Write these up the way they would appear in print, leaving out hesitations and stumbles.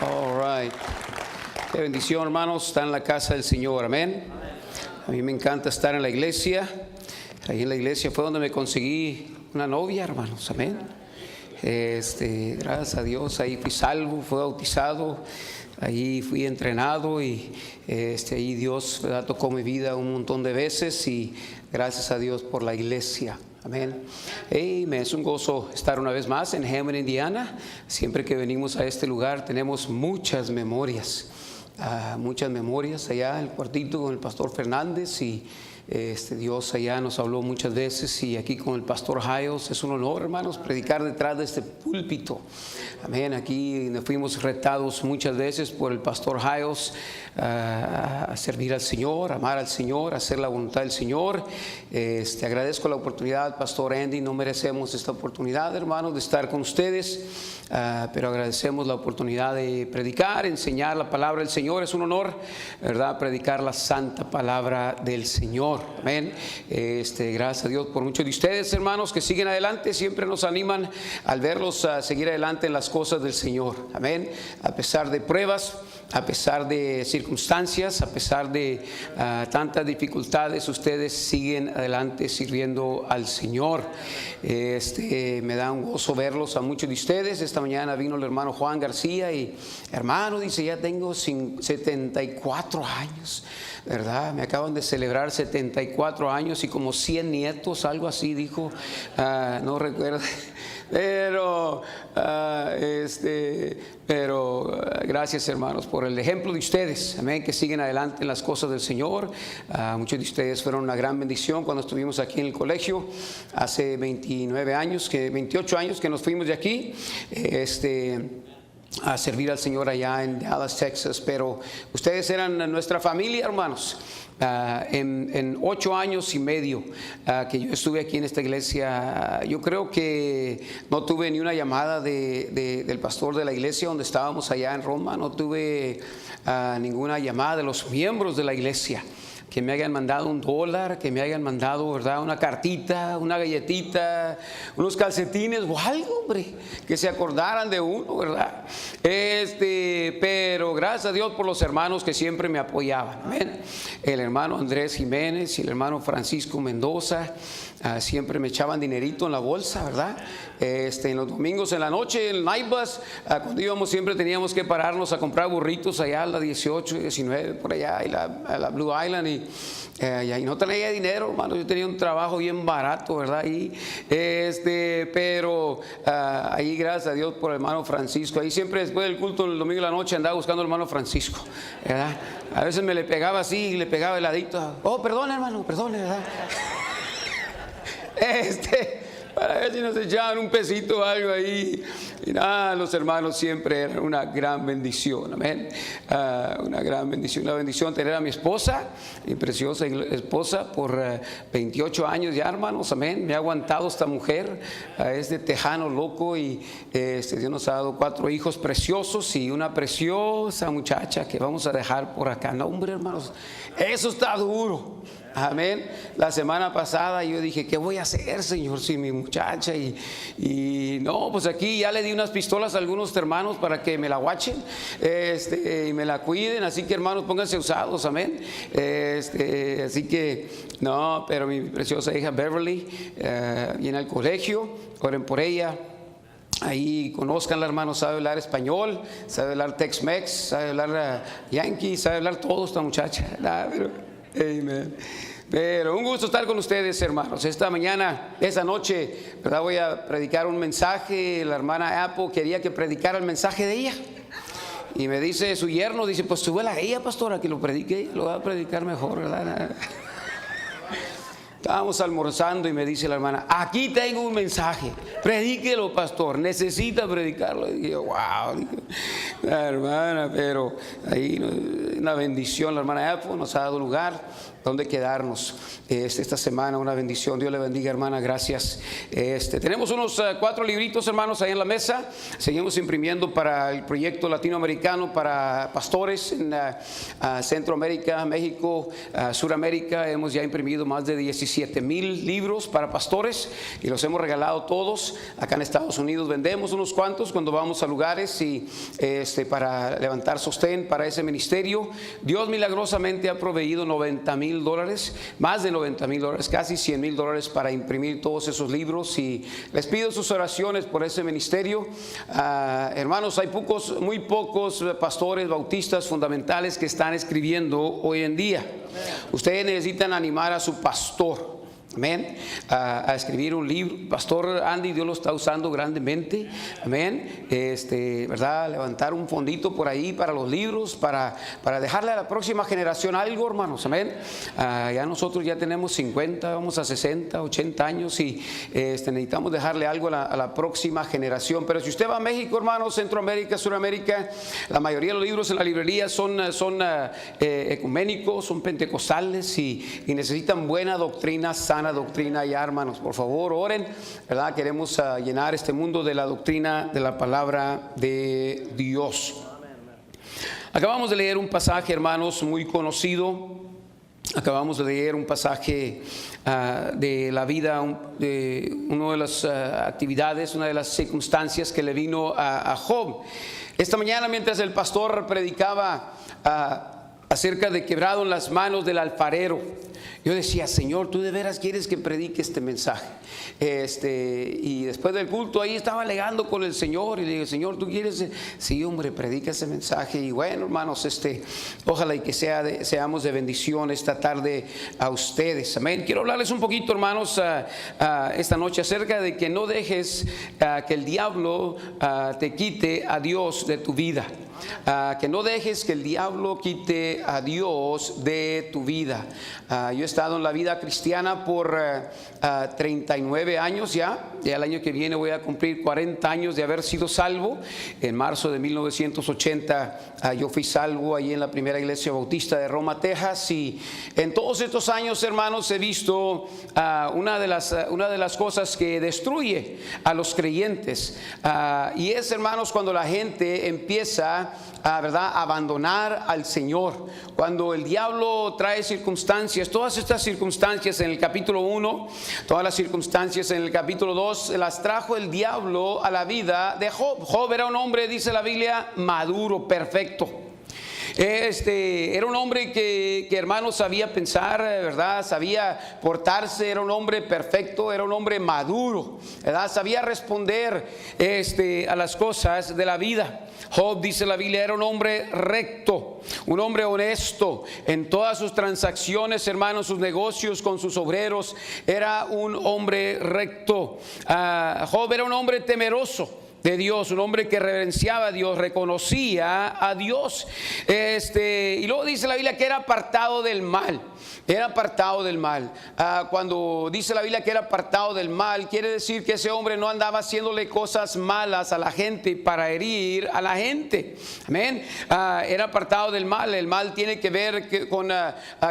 All right. Qué bendición, hermanos, estar en la casa del Señor. Amén. A mí me encanta estar en la iglesia. Ahí en la iglesia fue donde me conseguí una novia, hermanos. Amén. Gracias a Dios, ahí fui salvo, fui bautizado, ahí fui entrenado y ahí Dios, ¿verdad?, tocó mi vida un montón de veces y gracias a Dios por la iglesia. Amén. Me es un gozo estar una vez más en Hammond, Indiana. Siempre que venimos a este lugar tenemos muchas memorias allá en el cuartito con el pastor Fernández y Dios allá nos habló muchas veces, y aquí con el pastor Hiles es un honor, hermanos, predicar detrás de este púlpito. Amén. Aquí nos fuimos retados muchas veces por el pastor Hiles a servir al Señor, amar al Señor, hacer la voluntad del Señor. Agradezco la oportunidad, pastor Andy. No merecemos esta oportunidad, hermanos, de estar con ustedes, pero agradecemos la oportunidad de predicar, enseñar la palabra del Señor. Es un honor, ¿verdad?, predicar la santa palabra del Señor. Amén. Gracias a Dios por muchos de ustedes, hermanos, que siguen adelante. Siempre nos animan al verlos a seguir adelante en las cosas del Señor. Amén. A pesar de pruebas, a pesar de circunstancias, a pesar de tantas dificultades, ustedes siguen adelante sirviendo al Señor. Me da un gozo verlos a muchos de ustedes. Esta mañana vino el hermano Juan García y, hermano, dice, ya tengo 74 años, ¿verdad? Me acaban de celebrar 74 años y como 100 nietos, algo así dijo, no recuerdo. Pero gracias, hermanos, por el ejemplo de ustedes, amén, que siguen adelante en las cosas del Señor. Muchos de ustedes fueron una gran bendición cuando estuvimos aquí en el colegio hace 28 años que nos fuimos de aquí a servir al Señor allá en Dallas, Texas. Pero ustedes eran nuestra familia, hermanos. En 8 años y medio que yo estuve aquí en esta iglesia, yo creo que no tuve ni una llamada del pastor de la iglesia donde estábamos allá en Roma. No tuve ninguna llamada de los miembros de la iglesia que me hayan mandado $1, que me hayan mandado, ¿verdad?, una cartita, una galletita, unos calcetines o algo, hombre, que se acordaran de uno, ¿verdad? Pero gracias a Dios por los hermanos que siempre me apoyaban. Amén. El hermano Andrés Jiménez y el hermano Francisco Mendoza siempre me echaban dinerito en la bolsa, ¿verdad? En los domingos en la noche, en el night bus, cuando íbamos siempre teníamos que pararnos a comprar burritos allá a la 18 y 19 por allá, a la Blue Island, y no tenía dinero, hermano. Yo tenía un trabajo bien barato, ¿verdad? Pero ahí, gracias a Dios por el hermano Francisco. Ahí siempre después del culto el domingo en la noche andaba buscando al hermano Francisco, ¿verdad? A veces me le pegaba así y le pegaba heladito. Oh, perdón, hermano, perdón, ¿verdad? Para ver si nos echaban un pesito o algo ahí. Y nada, los hermanos siempre eran una gran bendición. Amén. Una gran bendición. Una bendición tener a mi esposa, mi preciosa esposa, por 28 años ya, hermanos. Amén. Me ha aguantado esta mujer. Es de tejano loco y Dios nos ha dado 4 hijos preciosos y una preciosa muchacha que vamos a dejar por acá. No, hombre, hermanos, eso está duro. Amén. La semana pasada yo dije, ¿qué voy a hacer, Señor, sin mi muchacha? Y no, pues aquí ya le di unas pistolas a algunos hermanos para que me la guachen y me la cuiden. Así que, hermanos, pónganse usados. Amén. Así que, no, pero mi preciosa hija Beverly viene al colegio. Oren por ella. Ahí conozcanla, hermano. Sabe hablar español, sabe hablar Tex-Mex, sabe hablar Yankee, sabe hablar todo esta muchacha. Amén. Pero un gusto estar con ustedes, hermanos. Esta noche, ¿verdad?, voy a predicar un mensaje. La hermana Apple quería que predicara el mensaje de ella. Y me dice su yerno, dice, pues súbela a ella, pastora, que lo predique. Lo va a predicar mejor, ¿verdad? Estábamos almorzando y me dice la hermana, aquí tengo un mensaje, predíquelo, pastor, necesita predicarlo. Y dije, wow, la hermana, pero ahí una bendición. La hermana Apple nos ha dado lugar donde quedarnos esta semana. Una bendición. Dios le bendiga, hermana. Gracias. Tenemos unos 4 libritos, hermanos, ahí en la mesa. Seguimos imprimiendo para el proyecto latinoamericano para pastores en Centroamérica, México, Suramérica. Hemos ya imprimido más de 17,000 libros para pastores y los hemos regalado todos. Acá en Estados Unidos vendemos unos cuantos cuando vamos a lugares y para levantar sostén para ese ministerio. Dios milagrosamente ha proveído $90,000, más de $90,000, casi $100,000 para imprimir todos esos libros, y les pido sus oraciones por ese ministerio. Hermanos, hay muy pocos pastores bautistas fundamentales que están escribiendo hoy en día. Ustedes necesitan animar a su pastor, amén, a escribir un libro. Pastor Andy, Dios lo está usando grandemente, amén, verdad, levantar un fondito por ahí para los libros, para dejarle a la próxima generación algo, hermanos, amén. Ya nosotros ya tenemos 50, vamos a 60, 80 años, y necesitamos dejarle algo a la próxima generación. Pero si usted va a México, hermanos, Centroamérica, Suramérica, la mayoría de los libros en la librería son ecuménicos, son pentecostales, y necesitan buena doctrina, sana doctrina. Ya, hermanos, por favor, oren, ¿verdad? Queremos llenar este mundo de la doctrina de la palabra de Dios. Acabamos de leer un pasaje, hermanos, muy conocido. Acabamos de leer un pasaje de la vida, de una de las actividades, una de las circunstancias que le vino a Job. Esta mañana, mientras el pastor predicaba acerca de quebrado en las manos del alfarero, yo decía: Señor, ¿tú de veras quieres que predique este mensaje? Y después del culto ahí estaba alegando con el Señor, y le dije: Señor, ¿tú quieres? Sí, hombre, predica ese mensaje. Y bueno, hermanos, ojalá y que seamos de bendición esta tarde a ustedes, amén. Quiero hablarles un poquito, hermanos, esta noche acerca de que no dejes que el diablo te quite a Dios de tu vida. Que no dejes que el diablo quite a Dios de tu vida. Yo he estado en la vida cristiana por 39 años ya el año que viene voy a cumplir 40 años de haber sido salvo. En marzo de 1980 yo fui salvo ahí en la primera iglesia bautista de Roma, Texas, y en todos estos años, hermanos, he visto una de las cosas que destruye a los creyentes, y es, hermanos, cuando la gente empieza ¿verdad?, a abandonar al Señor. Cuando el diablo trae circunstancias, todas estas circunstancias en el capítulo 1, todas las circunstancias en el capítulo 2, las trajo el diablo a la vida de Job. Job era un hombre, dice la Biblia, maduro, perfecto. Era un hombre que hermanos, sabía pensar, ¿verdad? Sabía portarse, era un hombre perfecto, era un hombre maduro, ¿verdad? Sabía responder a las cosas de la vida. Job, dice la Biblia, era un hombre recto, un hombre honesto en todas sus transacciones, hermanos, sus negocios con sus obreros. Era un hombre recto. Job era un hombre temeroso de Dios, un hombre que reverenciaba a Dios, reconocía a Dios. Y luego dice la Biblia que era apartado del mal. Era apartado del mal. Cuando dice la Biblia que era apartado del mal, quiere decir que ese hombre no andaba haciéndole cosas malas a la gente para herir a la gente. Amén. Era apartado del mal. El mal tiene que ver con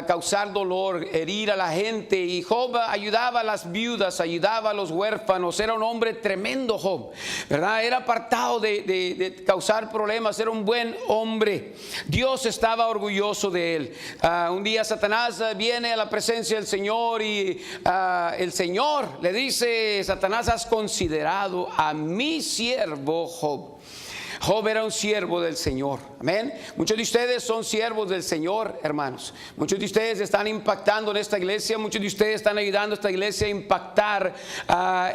causar dolor, herir a la gente. Y Job ayudaba a las viudas, ayudaba a los huérfanos. Era un hombre tremendo, Job, ¿verdad? Era apartado de causar problemas. Era un buen hombre. Dios estaba orgulloso de él. Un día Satanás viene a la presencia del Señor, y el Señor le dice: Satanás, ¿has considerado a mi siervo Job? Job era un siervo del Señor, amén. Muchos de ustedes son siervos del Señor, hermanos. Muchos de ustedes están impactando en esta iglesia. Muchos de ustedes están ayudando a esta iglesia a impactar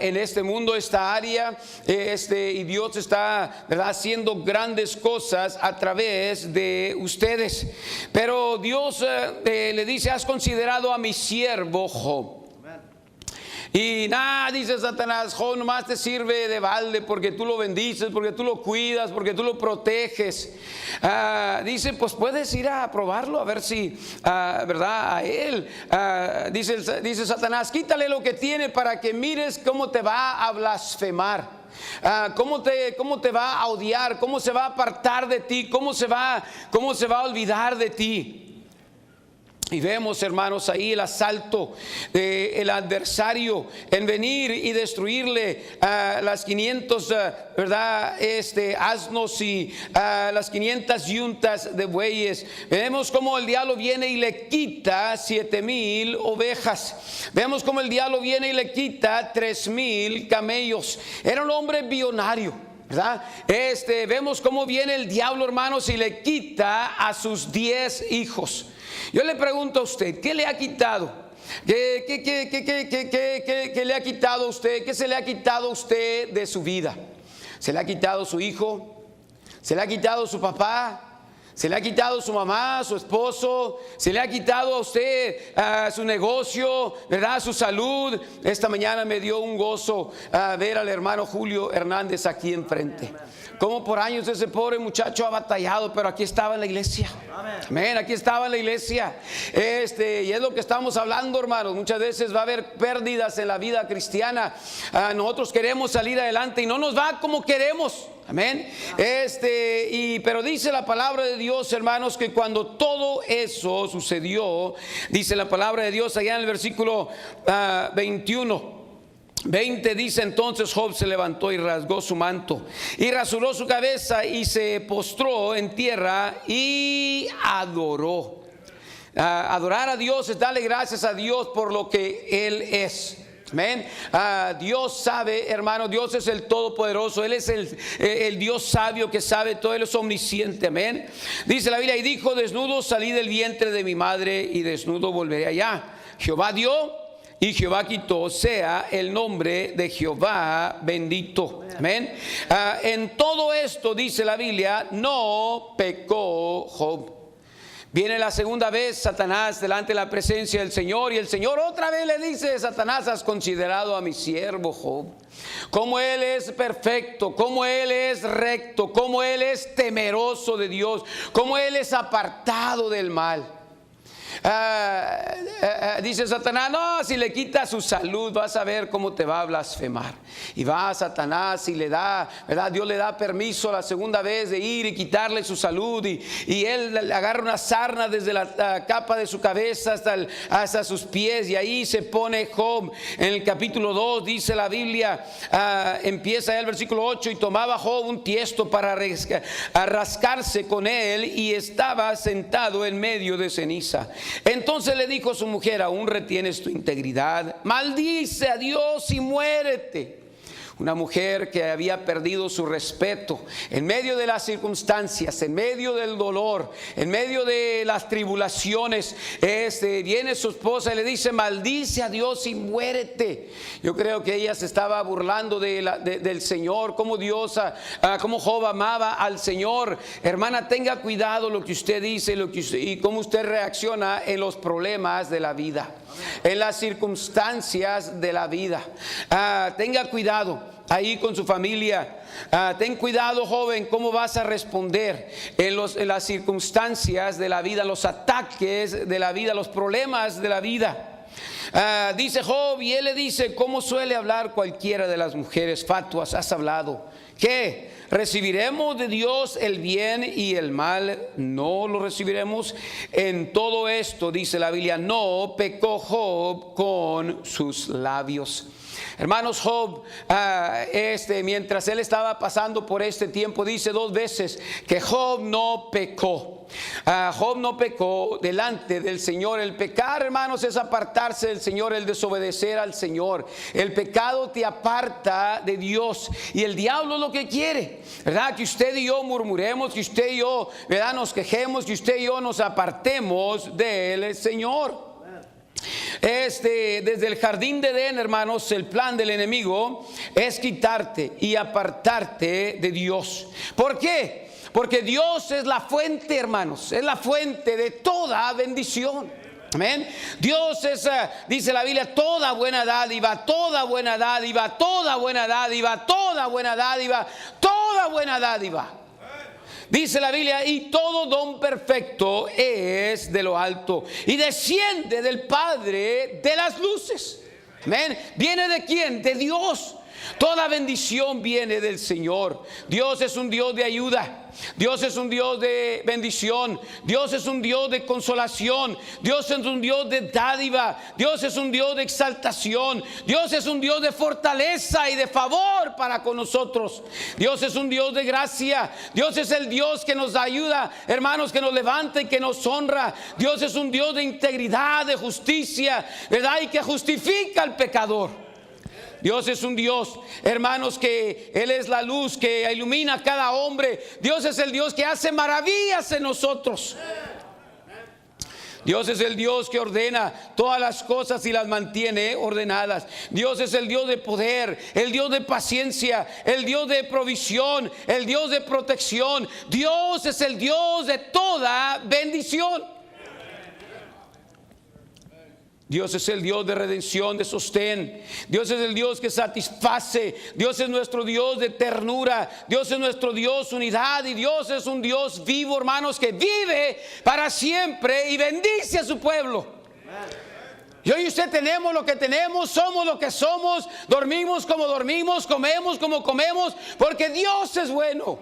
en este mundo, esta área, y Dios está, ¿verdad?, haciendo grandes cosas a través de ustedes. Pero Dios le dice: has considerado a mi siervo Job. Y nada, dice Satanás, Job nomás te sirve de balde porque tú lo bendices, porque tú lo cuidas, porque tú lo proteges. Dice, pues puedes ir a probarlo, a ver si, ¿verdad?, a él. Dice Satanás, quítale lo que tiene para que mires cómo te va a blasfemar. ¿Cómo te va a odiar? ¿Cómo se va a apartar de ti? ¿Cómo se va a olvidar de ti? Y vemos, hermanos, ahí el asalto del adversario en venir y destruirle las 500, ¿verdad?, asnos y las 500 yuntas de bueyes. Vemos cómo el diablo viene y le quita 7,000 ovejas. Vemos cómo el diablo viene y le quita 3,000 camellos. Era un hombre billonario. ¿verdad? Vemos cómo viene el diablo, hermanos, y le quita a sus 10 hijos. Yo le pregunto a usted, ¿qué le ha quitado? ¿Qué le ha quitado a usted? ¿Qué se le ha quitado a usted de su vida? ¿Se le ha quitado su hijo? ¿Se le ha quitado su papá? ¿Se le ha quitado su mamá, su esposo? ¿Se le ha quitado a usted su negocio, verdad, su salud? Esta mañana me dio un gozo ver al hermano Julio Hernández aquí enfrente. Como por años ese pobre muchacho ha batallado, pero aquí estaba en la iglesia. Amén, aquí estaba en la iglesia. Y es lo que estamos hablando, hermanos. Muchas veces va a haber pérdidas en la vida cristiana. Nosotros queremos salir adelante y no nos va como queremos. Amén. Pero dice la palabra de Dios, hermanos, que cuando todo eso sucedió, dice la palabra de Dios allá en el versículo 20 dice: entonces Job se levantó y rasgó su manto y rasuró su cabeza y se postró en tierra y adoró. Adorar a Dios es darle gracias a Dios por lo que Él es. Amén. Dios sabe, hermano, Dios es el Todopoderoso. Él es el Dios sabio que sabe todo. Él es omnisciente. Amén. Dice la Biblia: y dijo, desnudo salí del vientre de mi madre y desnudo volveré allá. Jehová dio y Jehová quitó, sea el nombre de Jehová bendito. Amén. En todo esto, dice la Biblia, no pecó Job. Viene la segunda vez Satanás delante de la presencia del Señor, y el Señor otra vez le dice: Satanás, has considerado a mi siervo Job, como él es perfecto, como él es recto, como él es temeroso de Dios, como él es apartado del mal. Dice Satanás: no, si le quitas su salud vas a ver cómo te va a blasfemar. Y va a Satanás y le da, ¿verdad? Dios le da permiso la segunda vez de ir y quitarle su salud, y él le agarra una sarna desde la capa de su cabeza hasta sus pies, y ahí se pone Job. En el capítulo 2 dice la Biblia, empieza el versículo 8: y tomaba Job un tiesto para rascarse con él, y estaba sentado en medio de ceniza. Entonces le dijo a su mujer: aún retienes tu integridad, maldice a Dios y muérete. Una mujer que había perdido su respeto en medio de las circunstancias, en medio del dolor, en medio de las tribulaciones, viene su esposa y le dice: maldice a Dios y muérete. Yo creo que ella se estaba burlando del Señor, como como Job amaba al Señor. Hermana, tenga cuidado lo que usted dice y cómo usted reacciona en los problemas de la vida, en las circunstancias de la vida. Tenga cuidado ahí con su familia. Ten cuidado, joven, cómo vas a responder en las circunstancias de la vida, los ataques de la vida, los problemas de la vida. Dice Job, y él le dice: ¿cómo suele hablar cualquiera de las mujeres fatuas? Has hablado. ¿Qué? ¿Recibiremos de Dios el bien y el mal? No lo recibiremos. En todo esto, dice la Biblia, no pecó Job con sus labios. Hermanos, Job, mientras él estaba pasando por este tiempo, dice 2 veces que Job no pecó. Job no pecó delante del Señor. El pecar, hermanos, es apartarse del Señor, el desobedecer al Señor. El pecado te aparta de Dios, y el diablo es lo que quiere, ¿verdad? Que usted y yo murmuremos, que usted y yo, ¿verdad?, nos quejemos, que usted y yo nos apartemos del Señor. Desde el jardín de Edén, hermanos, el plan del enemigo es quitarte y apartarte de Dios. ¿Por qué? Porque Dios es la fuente, hermanos, es la fuente de toda bendición. Amén. Dios es, dice la Biblia, toda buena dádiva, toda buena dádiva, toda buena dádiva, toda buena dádiva, toda buena dádiva. Dice la Biblia: y todo don perfecto es de lo alto y desciende del Padre de las luces. Amén. ¿Viene de quién? De Dios. Toda bendición viene del Señor. Dios es un Dios de ayuda. Dios es un Dios de bendición. Dios es un Dios de consolación. Dios es un Dios de dádiva. Dios es un Dios de exaltación. Dios es un Dios de fortaleza y de favor para con nosotros. Dios es un Dios de gracia. Dios es el Dios que nos ayuda, hermanos, que nos levanta y que nos honra. Dios es un Dios de integridad, de justicia, ¿verdad? Y que justifica al pecador. Dios es un Dios, hermanos, que Él es la luz que ilumina a cada hombre. Dios es el Dios que hace maravillas en nosotros. Dios es el Dios que ordena todas las cosas y las mantiene ordenadas. Dios es el Dios de poder, el Dios de paciencia, el Dios de provisión, el Dios de protección. Dios es el Dios de toda bendición. Dios es el Dios de redención, de sostén. Dios es el Dios que satisface. Dios es nuestro Dios de ternura. Dios es nuestro Dios unidad. Y Dios es un Dios vivo, hermanos, que vive para siempre y bendice a su pueblo. Yo y usted tenemos lo que tenemos, somos lo que somos, dormimos como dormimos, comemos como comemos, porque Dios es bueno.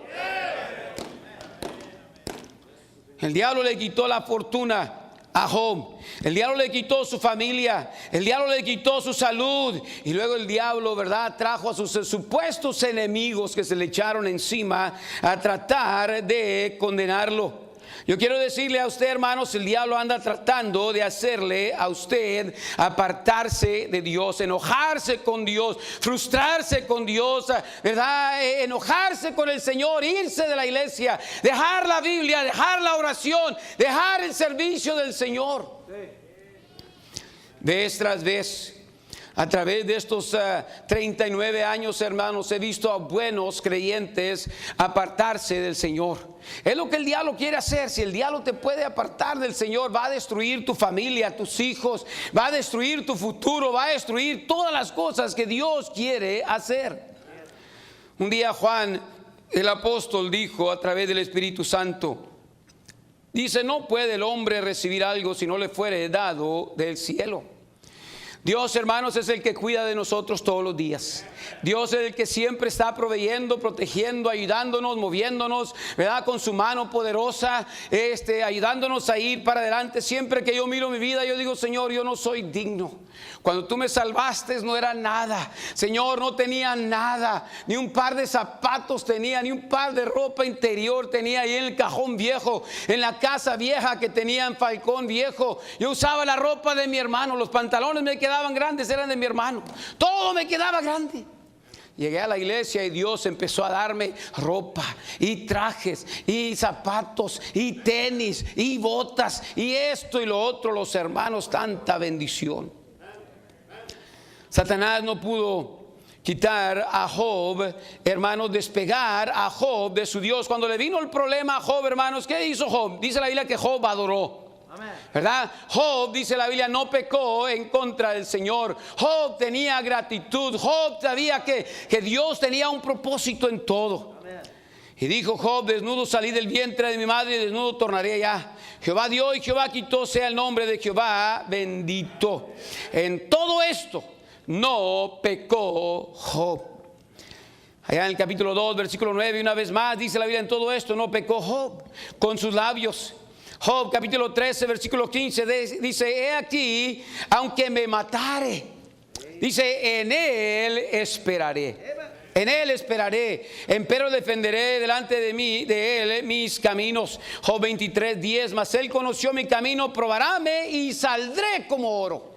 El diablo le quitó la fortuna a Job. El diablo le quitó su familia, el diablo le quitó su salud, y luego el diablo, ¿verdad?, trajo a sus supuestos enemigos que se le echaron encima a tratar de condenarlo. Yo quiero decirle a usted, hermanos, el diablo anda tratando de hacerle a usted apartarse de Dios, enojarse con Dios, frustrarse con Dios, ¿verdad?, enojarse con el Señor, irse de la iglesia, dejar la Biblia, dejar la oración, dejar el servicio del Señor. Vez tras vez, a través de estos 39 años, hermanos, he visto a buenos creyentes apartarse del Señor. Es lo que el diablo quiere hacer. Si el diablo te puede apartar del Señor, va a destruir tu familia, tus hijos, va a destruir tu futuro, va a destruir todas las cosas que Dios quiere hacer. Un día Juan, el apóstol, dijo a través del Espíritu Santo, dice: no puede el hombre recibir algo si no le fuere dado del cielo. Dios, hermanos, es el que cuida de nosotros todos los días. Dios es el que siempre está proveyendo, protegiendo, ayudándonos, moviéndonos, ¿verdad?, con su mano poderosa, ayudándonos a ir para adelante. Siempre que yo miro mi vida, yo digo: Señor, yo no soy digno. Cuando tú me salvaste no era nada, Señor, no tenía nada, ni un par de zapatos tenía, ni un par de ropa interior tenía ahí en el cajón viejo, en la casa vieja que tenía en Falcón Viejo. Yo usaba la ropa de mi hermano, los pantalones me quedaban grandes, eran de mi hermano, todo me quedaba grande. Llegué a la iglesia y Dios empezó a darme ropa y trajes y zapatos y tenis y botas y esto y lo otro. Los hermanos, tanta bendición. Satanás no pudo quitar a Job, hermanos, despegar a Job de su Dios. Cuando le vino el problema a Job, hermanos, ¿qué hizo Job? Dice la Biblia que Job adoró. ¿Verdad? Job, dice la Biblia, no pecó en contra del Señor. Job tenía gratitud. Job sabía que Dios tenía un propósito en todo. Y dijo Job: desnudo salí del vientre de mi madre y desnudo tornaré allá. Jehová dio y Jehová quitó, sea el nombre de Jehová bendito. En todo esto no pecó Job. Allá en el capítulo 2, versículo 9, una vez más dice la Biblia: en todo esto no pecó Job con sus labios. Job capítulo 13, versículo 15 dice: he aquí, aunque me matare, dice, en él esperaré. En él esperaré, empero defenderé delante de mí, de él, mis caminos. Job 23, 10, mas él conoció mi camino, probaráme y saldré como oro.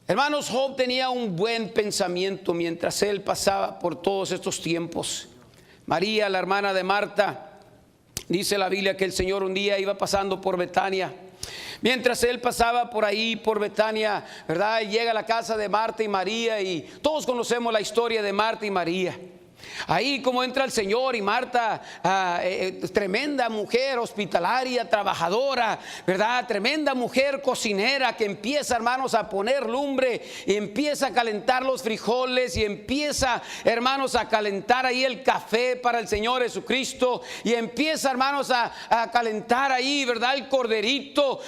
Hermanos, Job tenía un buen pensamiento mientras él pasaba por todos estos tiempos. María, la hermana de Marta, dice la Biblia que el Señor un día iba pasando por Betania. Mientras él pasaba por ahí, por Betania, ¿verdad?, llega a la casa de Marta y María, y todos conocemos la historia de Marta y María. Ahí como entra el Señor, y Marta, tremenda mujer hospitalaria, trabajadora, ¿verdad?, tremenda mujer cocinera, que empieza, hermanos, a poner lumbre y empieza a calentar los frijoles y empieza, hermanos, a calentar ahí el café para el Señor Jesucristo, y empieza, hermanos, a calentar ahí, ¿verdad?, el corderito,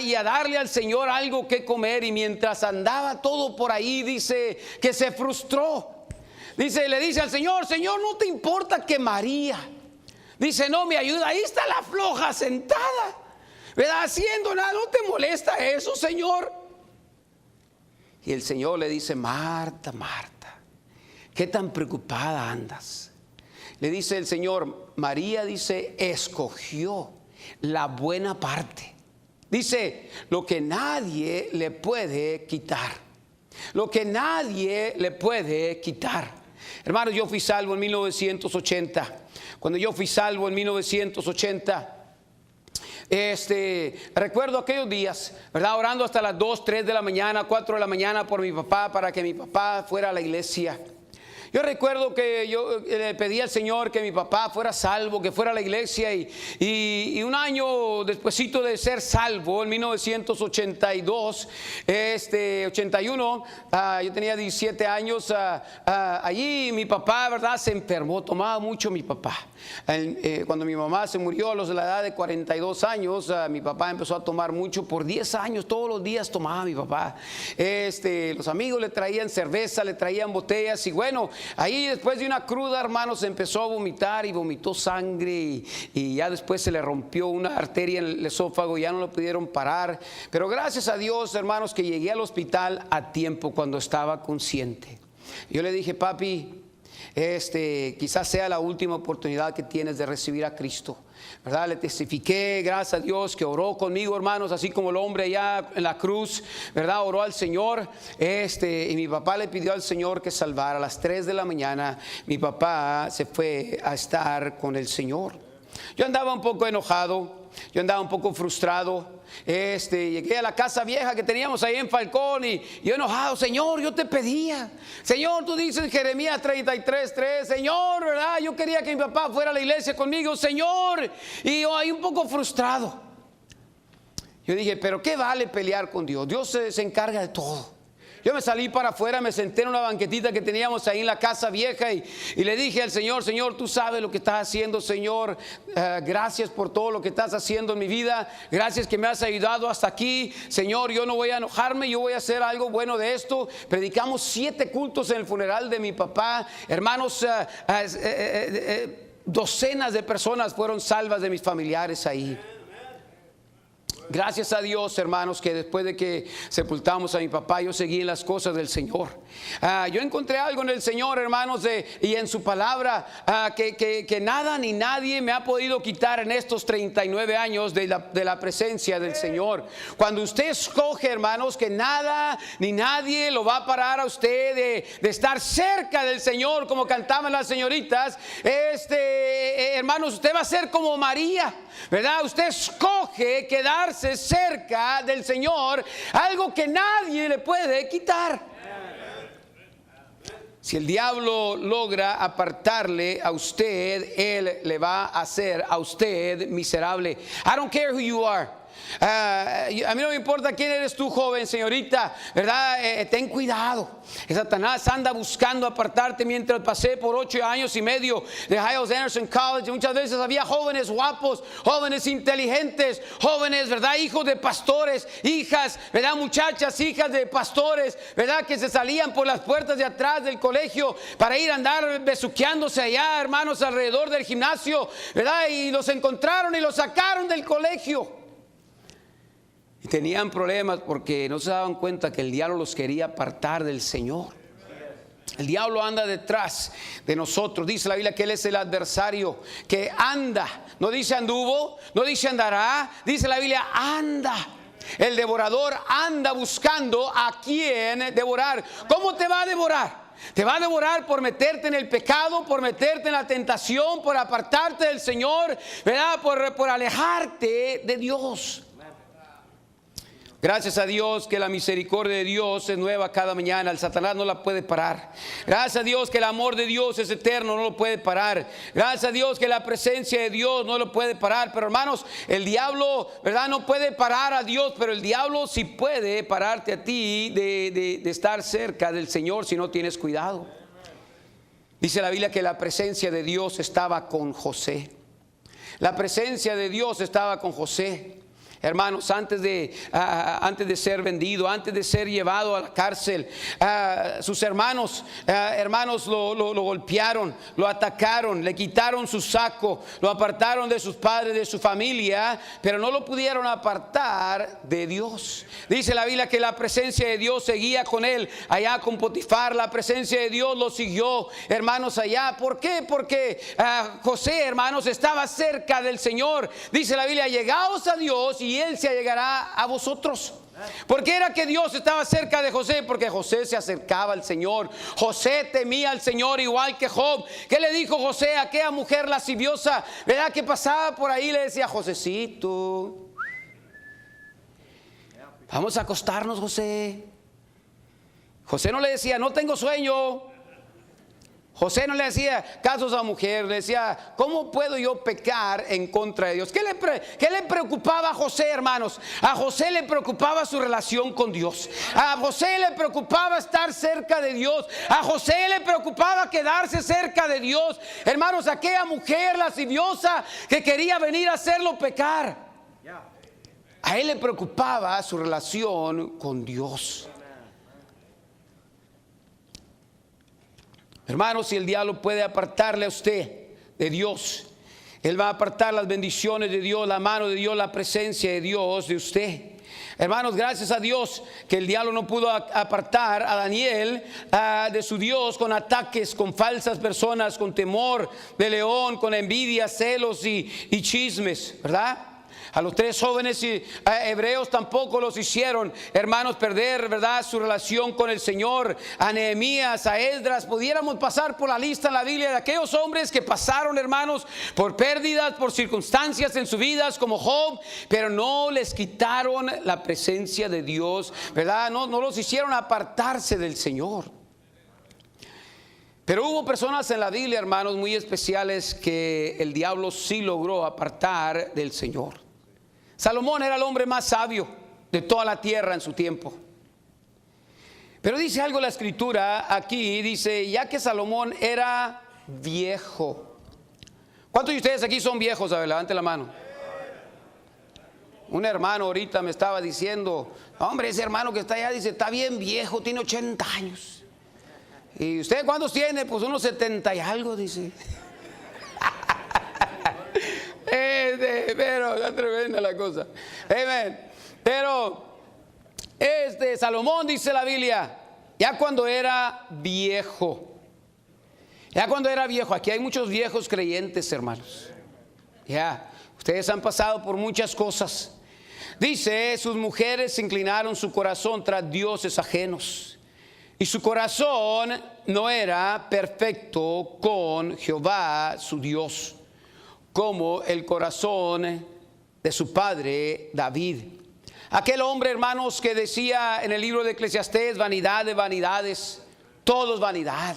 y a darle al Señor algo que comer. Y mientras andaba todo por ahí, dice que se frustró. Dice, le dice al Señor: Señor, ¿no te importa que María, dice, no me ayuda? Ahí está la floja sentada, ¿verdad?, haciendo nada. ¿No te molesta eso, Señor? Y el Señor le dice: Marta, Marta, ¿qué tan preocupada andas? Le dice el Señor: María, dice, escogió la buena parte. Dice, lo que nadie le puede quitar. lo que nadie le puede quitar. Hermanos, yo fui salvo en 1980. Cuando yo fui salvo en 1980, recuerdo aquellos días, ¿verdad? Orando hasta las 2, 3 de la mañana, 4 de la mañana por mi papá, para que mi papá fuera a la iglesia. Yo recuerdo que yo le pedí al Señor que mi papá fuera salvo, que fuera a la iglesia, y un año despuesito de ser salvo, en 1982, 81, yo tenía 17 años, allí mi papá, ¿verdad? Se enfermó, tomaba mucho mi papá. Cuando mi mamá se murió a la edad de 42 años, mi papá empezó a tomar mucho. Por 10 años, todos los días tomaba mi papá. Los amigos le traían cerveza, le traían botellas, y bueno, ahí después de una cruda, hermanos, empezó a vomitar y vomitó sangre, y ya después se le rompió una arteria en el esófago, ya no lo pudieron parar. Pero gracias a Dios, hermanos, que llegué al hospital a tiempo cuando estaba consciente. Yo le dije: papi, quizás sea la última oportunidad que tienes de recibir a Cristo, ¿verdad? Le testifiqué, gracias a Dios, que oró conmigo, hermanos, así como el hombre allá en la cruz, ¿verdad? Oró al Señor, y mi papá le pidió al Señor que salvara. A las 3 de la mañana mi papá se fue a estar con el Señor. Yo andaba un poco enojado, yo andaba un poco frustrado. Llegué a la casa vieja que teníamos ahí en Falcón, y yo enojado: Señor, yo te pedía, Señor, tú dices en Jeremías 33:3, Señor, ¿verdad? Yo quería que mi papá fuera a la iglesia conmigo, Señor. Y yo ahí un poco frustrado. Yo dije: pero ¿qué vale pelear con Dios? Dios se encarga de todo. Yo me salí para afuera, me senté en una banquetita que teníamos ahí en la casa vieja, y le dije al Señor: Señor, tú sabes lo que estás haciendo, Señor. Gracias por todo lo que estás haciendo en mi vida. Gracias que me has ayudado hasta aquí. Señor, yo no voy a enojarme, yo voy a hacer algo bueno de esto. Predicamos 7 cultos en el funeral de mi papá. Hermanos, docenas de personas fueron salvas de mis familiares ahí. Gracias a Dios, hermanos, que después de que sepultamos a mi papá, yo seguí en las cosas del Señor. Yo encontré algo en el Señor, hermanos, y en su palabra, que nada ni nadie me ha podido quitar en estos 39 años de la presencia del Señor. Cuando usted escoge, hermanos, que nada ni nadie lo va a parar a usted de estar cerca del Señor, como cantaban las señoritas, hermanos, usted va a ser como María, ¿verdad? Usted escoge quedarse cerca del Señor, algo que nadie le puede quitar. Si el diablo logra apartarle a usted, él le va a hacer a usted miserable. I don't care who you are. A mí no me importa quién eres tú, joven, señorita, ¿verdad? Ten cuidado. Satanás anda buscando apartarte. Mientras pasé por 8 años y medio de Hyles Anderson College, muchas veces había jóvenes guapos, jóvenes inteligentes, jóvenes, ¿verdad? Hijos de pastores, hijas, ¿verdad? Muchachas, hijas de pastores, ¿verdad? Que se salían por las puertas de atrás del colegio para ir a andar besuqueándose allá, hermanos, alrededor del gimnasio, ¿verdad? Y los encontraron y los sacaron del colegio. Y tenían problemas porque no se daban cuenta que el diablo los quería apartar del Señor. El diablo anda detrás de nosotros. Dice la Biblia que Él es el adversario que anda. No dice anduvo, no dice andará. Dice la Biblia anda. El devorador anda buscando a quien devorar. ¿Cómo te va a devorar? Te va a devorar por meterte en el pecado, por meterte en la tentación, por apartarte del Señor, ¿verdad? Por alejarte de Dios. Gracias a Dios que la misericordia de Dios es nueva cada mañana. El Satanás no la puede parar. Gracias a Dios que el amor de Dios es eterno, no lo puede parar. Gracias a Dios que la presencia de Dios no lo puede parar. Pero hermanos, el diablo, ¿verdad? No puede parar a Dios, pero el diablo sí puede pararte a ti de estar cerca del Señor si no tienes cuidado. Dice la Biblia que la presencia de Dios estaba con José. La presencia de Dios estaba con José. Hermanos, antes de ser vendido, antes de ser llevado a la cárcel, sus hermanos lo golpearon, lo atacaron, le quitaron su saco, lo apartaron de sus padres, de su familia, pero no lo pudieron apartar de Dios. Dice la Biblia que la presencia de Dios seguía con él allá con Potifar. La presencia de Dios lo siguió, hermanos, allá. ¿Por qué? Porque José, hermanos, estaba cerca del Señor. Dice la Biblia: llegaos a Dios y Él se allegará a vosotros. ¿Por qué era que Dios estaba cerca de José? Porque José se acercaba al Señor. José temía al Señor igual que Job. ¿Qué le dijo José a aquella mujer lasciviosa, verdad, que pasaba por ahí? Le decía: Josecito, vamos a acostarnos, José. José no le decía: no tengo sueño. José no le hacía caso a esa mujer. Le decía: ¿cómo puedo yo pecar en contra de Dios? ¿Qué le preocupaba a José, hermanos? A José le preocupaba su relación con Dios. A José le preocupaba estar cerca de Dios. A José le preocupaba quedarse cerca de Dios. Hermanos, aquella mujer lasciviosa que quería venir a hacerlo pecar, a él le preocupaba su relación con Dios. Hermanos, si el diablo puede apartarle a usted de Dios, él va a apartar las bendiciones de Dios, la mano de Dios, la presencia de Dios de usted. Hermanos, gracias a Dios que el diablo no pudo apartar a Daniel de su Dios con ataques, con falsas personas, con temor de león, con envidia, celos y chismes, ¿verdad? A los 3 jóvenes hebreos tampoco los hicieron, hermanos, perder, ¿verdad?, su relación con el Señor. A Nehemías, a Esdras, pudiéramos pasar por la lista en la Biblia de aquellos hombres que pasaron, hermanos, por pérdidas, por circunstancias en sus vidas, como Job, pero no les quitaron la presencia de Dios, ¿verdad? No los hicieron apartarse del Señor. Pero hubo personas en la Biblia, hermanos, muy especiales que el diablo sí logró apartar del Señor. Salomón era el hombre más sabio de toda la tierra en su tiempo. Pero dice algo la escritura aquí, dice: ya que Salomón era viejo. ¿Cuántos de ustedes aquí son viejos? A ver, levante la mano. Un hermano ahorita me estaba diciendo: hombre, ese hermano que está allá, dice, está bien viejo, tiene 80 años. ¿Y usted cuántos tiene? Pues unos 70 y algo, dice. Pero está tremenda la cosa. Amén. Pero Salomón, dice la Biblia, ya cuando era viejo. Ya cuando era viejo. Aquí hay muchos viejos creyentes, hermanos. Ya, ustedes han pasado por muchas cosas. Dice: sus mujeres inclinaron su corazón tras dioses ajenos, y su corazón no era perfecto con Jehová su Dios, como el corazón de su padre David. Aquel hombre, hermanos, que decía en el libro de Eclesiastés: vanidad de vanidades, todo es vanidad.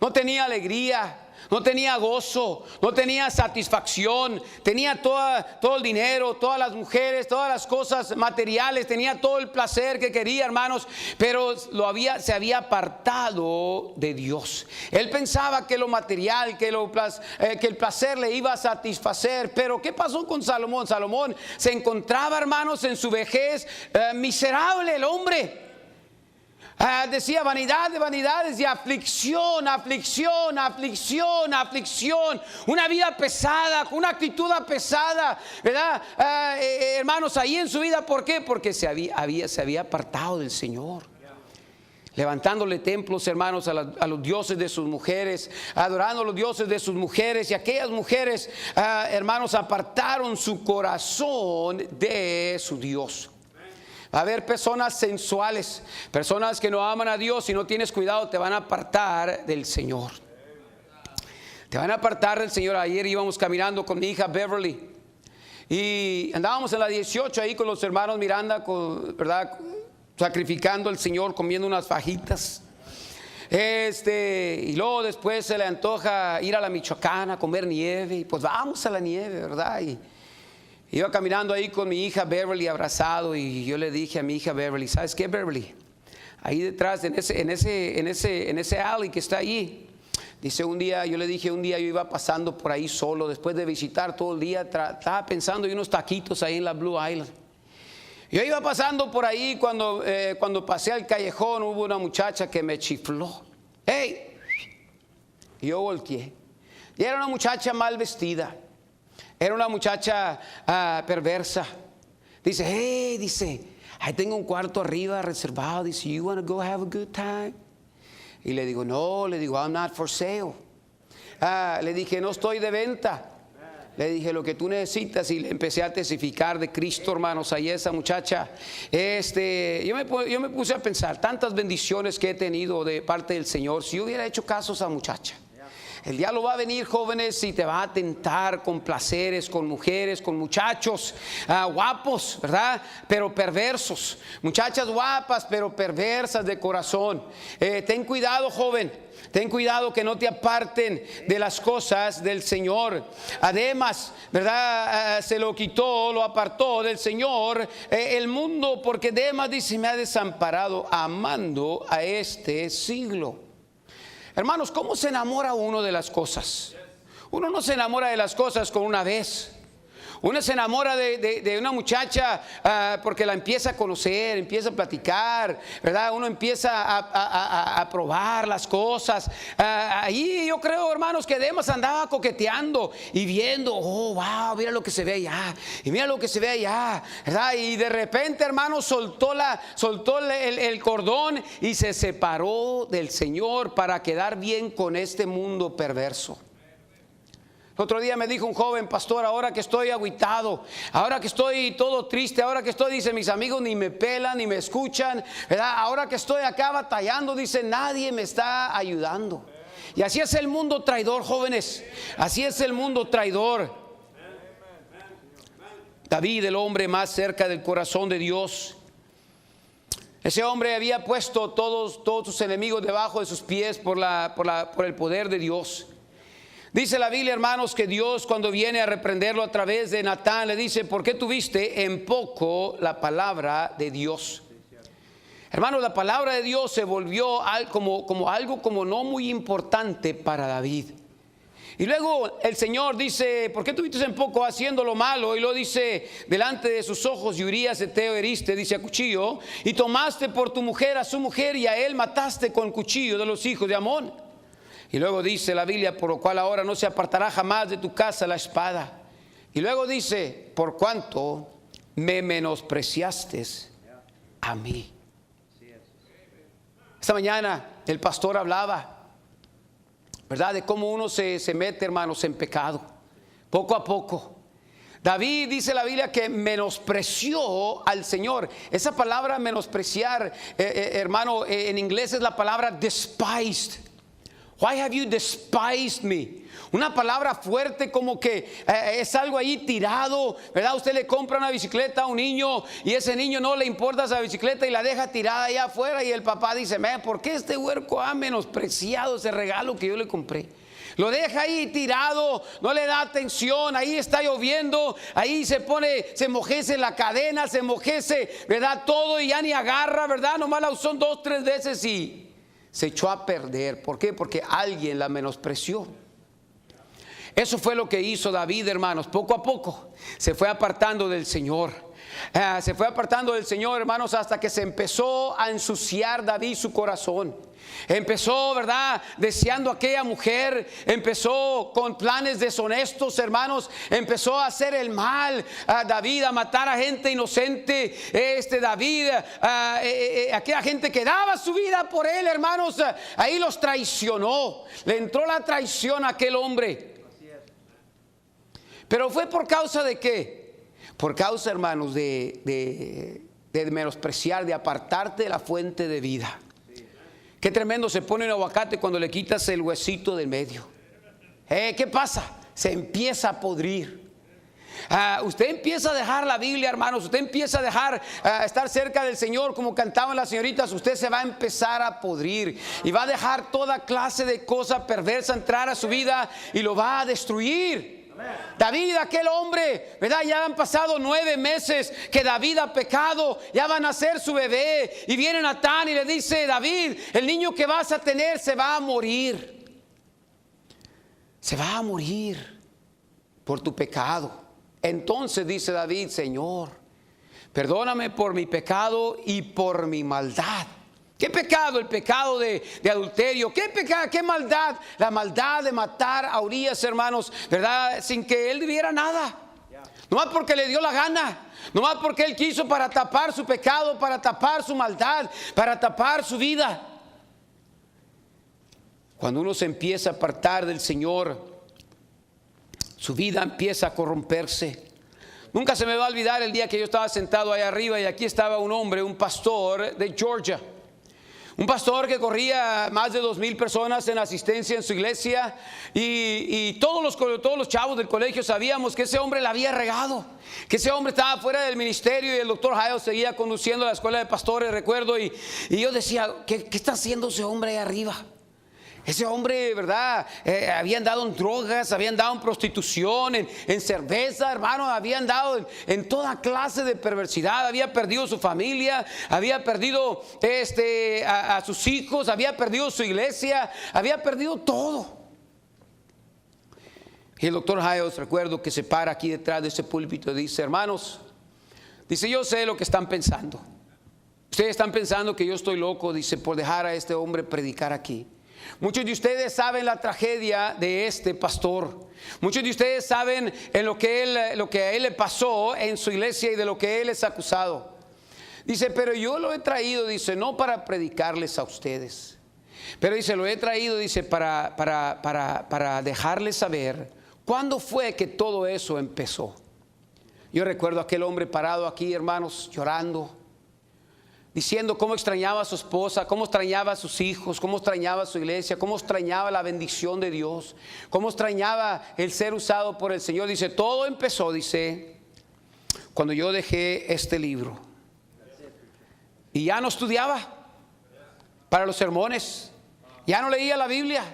No tenía alegría, no tenía gozo, no tenía satisfacción. Tenía todo el dinero, todas las mujeres, todas las cosas materiales, tenía todo el placer que quería, hermanos, pero se había apartado de Dios. Él pensaba que lo material, que el placer le iba a satisfacer. Pero ¿qué pasó con Salomón? Salomón se encontraba, hermanos, en su vejez miserable el hombre. Decía: vanidad de vanidades y aflicción, aflicción, aflicción, aflicción. Una vida pesada, con una actitud pesada, ¿verdad? Hermanos, ahí en su vida, ¿por qué? Porque se había apartado del Señor. Levantándole templos, hermanos, a los dioses de sus mujeres, adorando a los dioses de sus mujeres. Y aquellas mujeres, hermanos, apartaron su corazón de su Dios. Va a haber personas sensuales, personas que no aman a Dios. Si no tienes cuidado, te van a apartar del Señor. Te van a apartar del Señor. Ayer íbamos caminando con mi hija Beverly y andábamos en la 18 ahí con los hermanos Miranda, ¿verdad?, sacrificando al Señor, comiendo unas fajitas. Y luego después se le antoja ir a la Michoacana a comer nieve. Y pues vamos a la nieve, ¿verdad? Y iba caminando ahí con mi hija Beverly abrazado, y yo le dije a mi hija Beverly: ¿sabes qué, Beverly? Ahí detrás, en ese alley que está allí, dice, yo le dije, un día yo iba pasando por ahí solo, después de visitar todo el día, estaba pensando en unos taquitos ahí en la Blue Island. Yo iba pasando por ahí cuando pasé al callejón, hubo una muchacha que me chifló. ¡Hey! Y yo volteé. Y era una muchacha mal vestida. Era una muchacha perversa. Dice: hey, dice, ahí tengo un cuarto arriba reservado. Dice: you want to go have a good time? Y le digo: no, I'm not for sale. Le dije: no estoy de venta. Le dije, lo que tú necesitas, y le empecé a testificar de Cristo, hermanos. Ahí esa muchacha, yo me puse a pensar, tantas bendiciones que he tenido de parte del Señor. Si yo hubiera hecho caso a esa muchacha, el diablo va a venir, jóvenes, y te va a tentar con placeres, con mujeres, con muchachos guapos, ¿verdad? Pero perversos. Muchachas guapas, pero perversas de corazón. Ten cuidado, joven. Ten cuidado que no te aparten de las cosas del Señor. Además, ¿verdad? Se lo quitó, lo apartó del Señor el mundo, porque Demas dice, me ha desamparado amando a este siglo. Hermanos, ¿cómo se enamora uno de las cosas? Uno no se enamora de las cosas con una vez. Uno se enamora de una muchacha porque la empieza a conocer, empieza a platicar, ¿verdad? Uno empieza a probar las cosas. Ahí yo creo, hermanos, que Demas andaba coqueteando y viendo, oh, wow, mira lo que se ve allá, y mira lo que se ve allá, ¿verdad? Y de repente, hermanos, soltó el cordón y se separó del Señor para quedar bien con este mundo perverso. Otro día me dijo un joven pastor, ahora que estoy agüitado, ahora que estoy todo triste, ahora que estoy, dice, mis amigos ni me pelan, ni me escuchan, ¿verdad? Ahora que estoy acá batallando, dice, nadie me está ayudando. Y así es el mundo traidor, jóvenes, así es el mundo traidor. David, el hombre más cerca del corazón de Dios, ese hombre había puesto todos sus enemigos debajo de sus pies por el poder de Dios. Dice la Biblia, hermanos, que Dios, cuando viene a reprenderlo a través de Natán, le dice, ¿por qué tuviste en poco la palabra de Dios? Hermanos, la palabra de Dios se volvió como algo no muy importante para David. Y luego el Señor dice, ¿por qué tuviste en poco haciendo lo malo? Y lo dice, delante de sus ojos, y Urías Eteo heriste, dice, a cuchillo, y tomaste por tu mujer a su mujer, y a él mataste con cuchillo de los hijos de Amón. Y luego dice la Biblia, por lo cual ahora no se apartará jamás de tu casa la espada. Y luego dice, por cuanto me menospreciaste a mí. Esta mañana el pastor hablaba, ¿verdad? De cómo uno se mete, hermanos, en pecado, poco a poco. David, dice la Biblia, que menospreció al Señor. Esa palabra menospreciar, hermano, en inglés es la palabra despised. Why have you despised me? Una palabra fuerte, como que es algo ahí tirado, ¿verdad? Usted le compra una bicicleta a un niño y ese niño no le importa esa bicicleta y la deja tirada allá afuera, y el papá dice, ¿por qué este huerco ha menospreciado ese regalo que yo le compré? Lo deja ahí tirado, no le da atención, ahí está lloviendo, ahí se mojece la cadena, se mojece, ¿verdad? Todo, y ya ni agarra, ¿verdad? Nomás la usó 2, 3 veces y se echó a perder. ¿Por qué? Porque alguien la menospreció. Eso fue lo que hizo David, hermanos. Poco a poco se fue apartando del Señor. Se fue apartando del Señor, hermanos, hasta que se empezó a ensuciar David su corazón. Empezó, ¿verdad?, deseando a aquella mujer. Empezó con planes deshonestos, hermanos. Empezó a hacer el mal a David, a matar a gente inocente. David, aquella gente que daba su vida por él, hermanos, ahí los traicionó. Le entró la traición a aquel hombre. Pero fue por causa de ¿qué? Por causa, hermanos, de menospreciar, de apartarte de la fuente de vida. Qué tremendo se pone un aguacate cuando le quitas el huesito del medio. ¿Qué pasa? Se empieza a podrir. Usted empieza a dejar la Biblia, hermanos. Usted empieza a dejar estar cerca del Señor, como cantaban las señoritas. Usted se va a empezar a podrir y va a dejar toda clase de cosa perversa entrar a su vida y lo va a destruir. David, aquel hombre, ¿verdad? Ya han pasado 9 meses que David ha pecado, ya va a nacer su bebé, y viene Natán y le dice, David, el niño que vas a tener se va a morir. Se va a morir por tu pecado. Entonces dice David, Señor, perdóname por mi pecado y por mi maldad. ¿Qué pecado? El pecado de adulterio. ¿Qué pecado? ¿Qué maldad? La maldad de matar a Urías, hermanos, ¿verdad? Sin que él debiera nada. Nomás porque le dio la gana. Nomás porque él quiso, para tapar su pecado, para tapar su maldad, para tapar su vida. Cuando uno se empieza a apartar del Señor, Su vida empieza a corromperse. Nunca se me va a olvidar el día que yo estaba sentado ahí arriba y aquí estaba un hombre, un pastor de Georgia. Un pastor que corría más de 2,000 personas en asistencia en su iglesia y todos los chavos del colegio sabíamos que ese hombre la había regado, que ese hombre estaba fuera del ministerio y el doctor Hiles seguía conduciendo la escuela de pastores, recuerdo, y yo decía, ¿qué está haciendo ese hombre ahí arriba? Ese hombre, ¿verdad? Habían dado en drogas, habían dado en prostitución, en cerveza, hermano, habían dado en toda clase de perversidad, había perdido su familia, había perdido a sus hijos, había perdido su iglesia, había perdido todo. Y el doctor Hiles, recuerdo que se para aquí detrás de ese púlpito y dice, hermanos, dice, yo sé lo que están pensando. Ustedes están pensando que yo estoy loco, dice, por dejar a este hombre predicar aquí. Muchos de ustedes saben la tragedia de este pastor. Muchos de ustedes saben en lo que a él le pasó en su iglesia y de lo que él es acusado. Dice, pero yo lo he traído, dice, no para predicarles a ustedes. Pero dice, lo he traído, dice, para dejarles saber cuándo fue que todo eso empezó. Yo recuerdo a aquel hombre parado aquí, hermanos, llorando, diciendo cómo extrañaba a su esposa, cómo extrañaba a sus hijos, cómo extrañaba a su iglesia, cómo extrañaba la bendición de Dios, cómo extrañaba el ser usado por el Señor. Dice, todo empezó, dice, cuando yo dejé este libro y ya no estudiaba para los sermones, ya no leía la Biblia,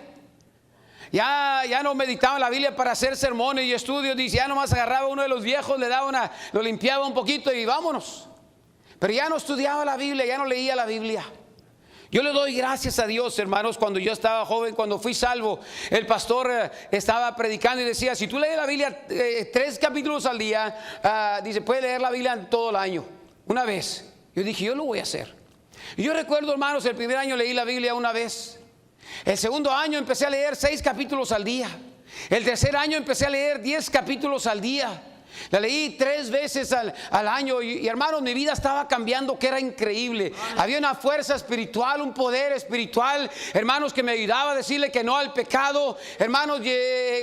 ya no meditaba en la Biblia para hacer sermones y estudios. Dice, ya nomás agarraba uno de los viejos, le daba lo limpiaba un poquito y vámonos. Pero ya no estudiaba la Biblia, ya no leía la Biblia. Yo le doy gracias a Dios, hermanos, cuando yo estaba joven, cuando fui salvo, el pastor estaba predicando y decía, si tú lees la Biblia 3 capítulos al día, dice, puedes leer la Biblia todo el año, una vez. Yo dije, yo lo voy a hacer. Y yo recuerdo, hermanos, el primer año leí la Biblia una vez. El segundo año empecé a leer 6 capítulos al día. El tercer año empecé a leer 10 capítulos al día. La leí 3 veces al año y hermanos, mi vida estaba cambiando, que era increíble. Había una fuerza espiritual, un poder espiritual, hermanos, que me ayudaba a decirle que no al pecado. Hermanos,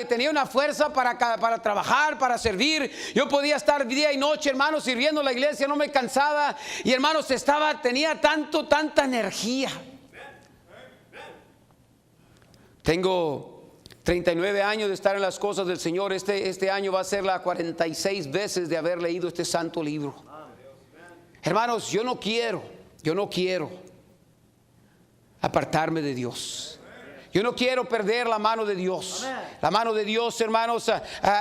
tenía una fuerza para trabajar, para servir. Yo podía estar día y noche, hermanos, sirviendo en la iglesia, no me cansaba. Y hermanos, tenía tanta energía. Tengo 39 años de estar en las cosas del Señor. Este año va a ser la 46 veces de haber leído este santo libro. Hermanos, yo no quiero apartarme de Dios. Yo no quiero perder la mano de Dios. La mano de Dios, hermanos,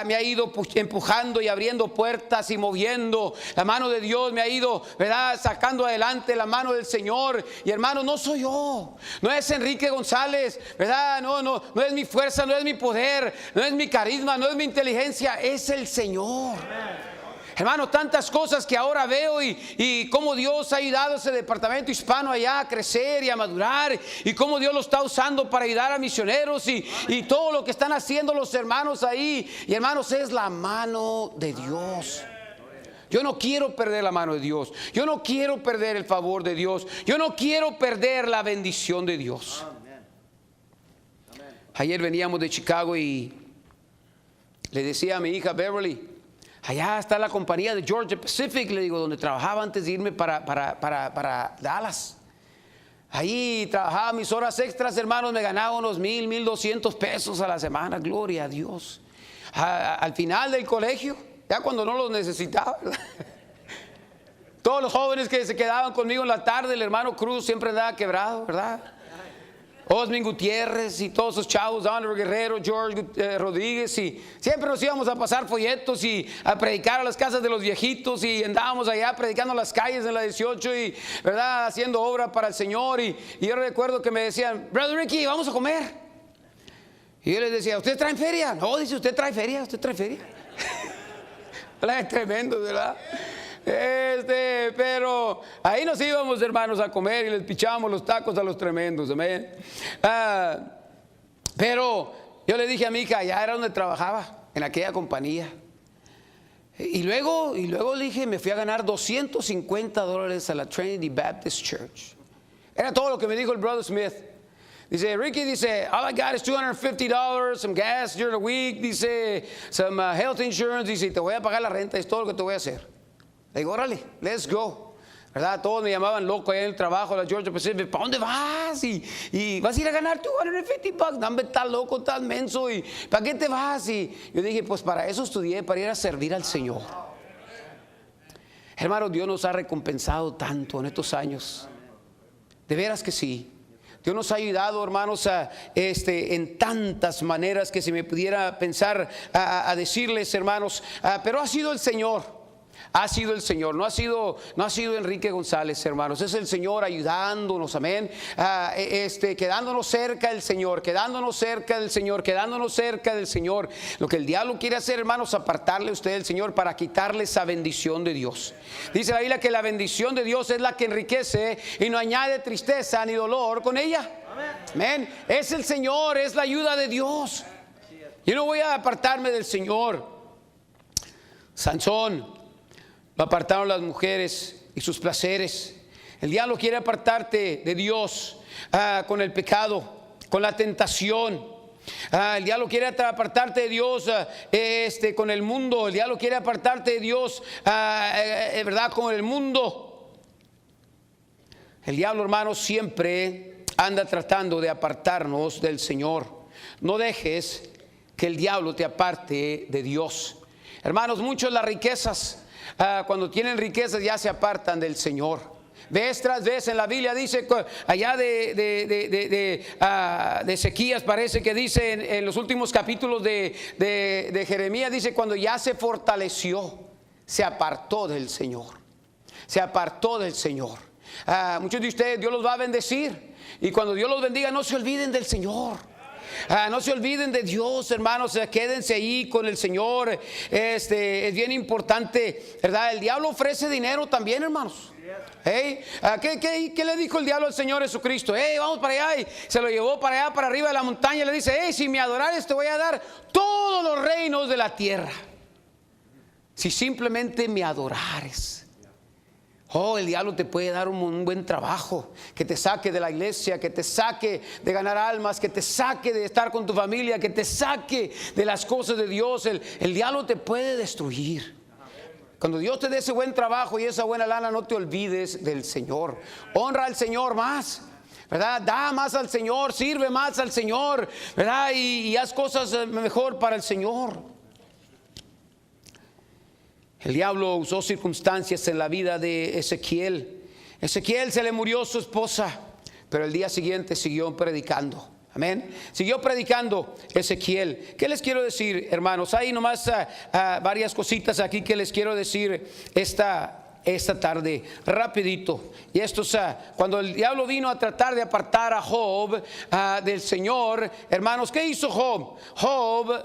me ha ido empujando y abriendo puertas y moviendo. La mano de Dios me ha ido, ¿verdad?, sacando adelante. La mano del Señor. Y hermanos, no soy yo, no es Enrique González, ¿verdad? No es mi fuerza, no es mi poder, no es mi carisma, no es mi inteligencia, es el Señor. Hermano, tantas cosas que ahora veo y cómo Dios ha ayudado a ese departamento hispano allá a crecer y a madurar, y cómo Dios lo está usando para ayudar a misioneros y todo lo que están haciendo los hermanos ahí. Y hermanos, es la mano de Dios. Yo no quiero perder la mano de Dios. Yo no quiero perder el favor de Dios. Yo no quiero perder la bendición de Dios. Ayer veníamos de Chicago y le decía a mi hija Beverly, allá está la compañía de Georgia Pacific, le digo, donde trabajaba antes de irme para Dallas. Ahí trabajaba mis horas extras, hermanos, me ganaba unos 1,200 pesos a la semana, gloria a Dios. Al final del colegio, ya cuando no los necesitaba, ¿verdad? Todos los jóvenes que se quedaban conmigo en la tarde, el hermano Cruz siempre andaba quebrado, ¿verdad? Osmin Gutiérrez y todos esos chavos, Andrew Guerrero, George Rodríguez, y siempre nos íbamos a pasar folletos y a predicar a las casas de los viejitos, y andábamos allá predicando en las calles de la 18 y, ¿verdad?, haciendo obra para el Señor. Y yo recuerdo que me decían, Brother Ricky, vamos a comer. Y yo les decía, ¿ustedes traen feria? No, dice, ¿usted trae feria? ¿Usted trae feria? Es tremendo, ¿verdad? Pero ahí nos íbamos, hermanos, a comer y les pichábamos los tacos a los tremendos, amén. Pero yo le dije a mi hija, allá era donde trabajaba, en aquella compañía. Y luego le dije, me fui a ganar $250 a la Trinity Baptist Church. Era todo lo que me dijo el Brother Smith. Dice, Ricky, dice, all I got is $250, some gas during the week, dice, some health insurance, dice, te voy a pagar la renta, es todo lo que te voy a hacer. Le digo, órale, let's go. ¿Verdad? Todos me llamaban loco ahí en el trabajo, la Georgia Pacific, ¿para dónde vas? Y vas a ir a ganar $250, dame, estás loco, estás menso, ¿y para qué te vas? Y yo dije, pues para eso estudié, para ir a servir al Señor. Hermanos, Dios nos ha recompensado tanto en estos años. De veras que sí. Dios nos ha ayudado, hermanos, en tantas maneras que se me pudiera pensar a decirles, hermanos, pero ha sido el Señor. Ha sido el Señor, no ha sido Enrique González, hermanos. Es el Señor ayudándonos, amén. Quedándonos cerca del Señor, quedándonos cerca del Señor, quedándonos cerca del Señor. Lo que el diablo quiere hacer, hermanos, apartarle a usted del Señor para quitarle esa bendición de Dios. Dice la Biblia que la bendición de Dios es la que enriquece y no añade tristeza ni dolor con ella. Amén. Es el Señor, es la ayuda de Dios. Yo no voy a apartarme del Señor. Sansón, lo apartaron las mujeres y sus placeres. El diablo quiere apartarte de Dios con el pecado, con la tentación. El diablo quiere apartarte de Dios con el mundo. El diablo quiere apartarte de Dios, ¿verdad? Con el mundo. El diablo, hermanos, siempre anda tratando de apartarnos del Señor. No dejes que el diablo te aparte de Dios. Hermanos, muchos las riquezas, cuando tienen riquezas ya se apartan del Señor. Vez tras vez en la Biblia dice, allá de Ezequías parece que dice en los últimos capítulos de Jeremías, dice cuando ya se fortaleció, se apartó del Señor. Se apartó del Señor. Muchos de ustedes Dios los va a bendecir, y cuando Dios los bendiga no se olviden del Señor. No se olviden de Dios, hermanos. Quédense ahí con el Señor. Es bien importante, ¿verdad? El diablo ofrece dinero también, hermanos. ¿Qué le dijo el diablo al Señor Jesucristo? Vamos para allá. Y se lo llevó para allá, para arriba de la montaña. Y le dice, si me adorares te voy a dar todos los reinos de la tierra, si simplemente me adorares. El diablo te puede dar un buen trabajo, que te saque de la iglesia, que te saque de ganar almas, que te saque de estar con tu familia, que te saque de las cosas de Dios. El diablo te puede destruir. Cuando Dios te dé ese buen trabajo y esa buena lana, no te olvides del Señor. Honra al Señor más, ¿verdad? Da más al Señor, sirve más al Señor, ¿verdad? Y haz cosas mejor para el Señor. El diablo usó circunstancias en la vida de Ezequiel. Ezequiel se le murió su esposa, pero el día siguiente siguió predicando. Amén. Siguió predicando Ezequiel. ¿Qué les quiero decir, hermanos? Hay nomás varias cositas aquí que les quiero decir esta tarde, rapidito. Y esto es cuando el diablo vino a tratar de apartar a Job del Señor, hermanos, ¿qué hizo Job? Job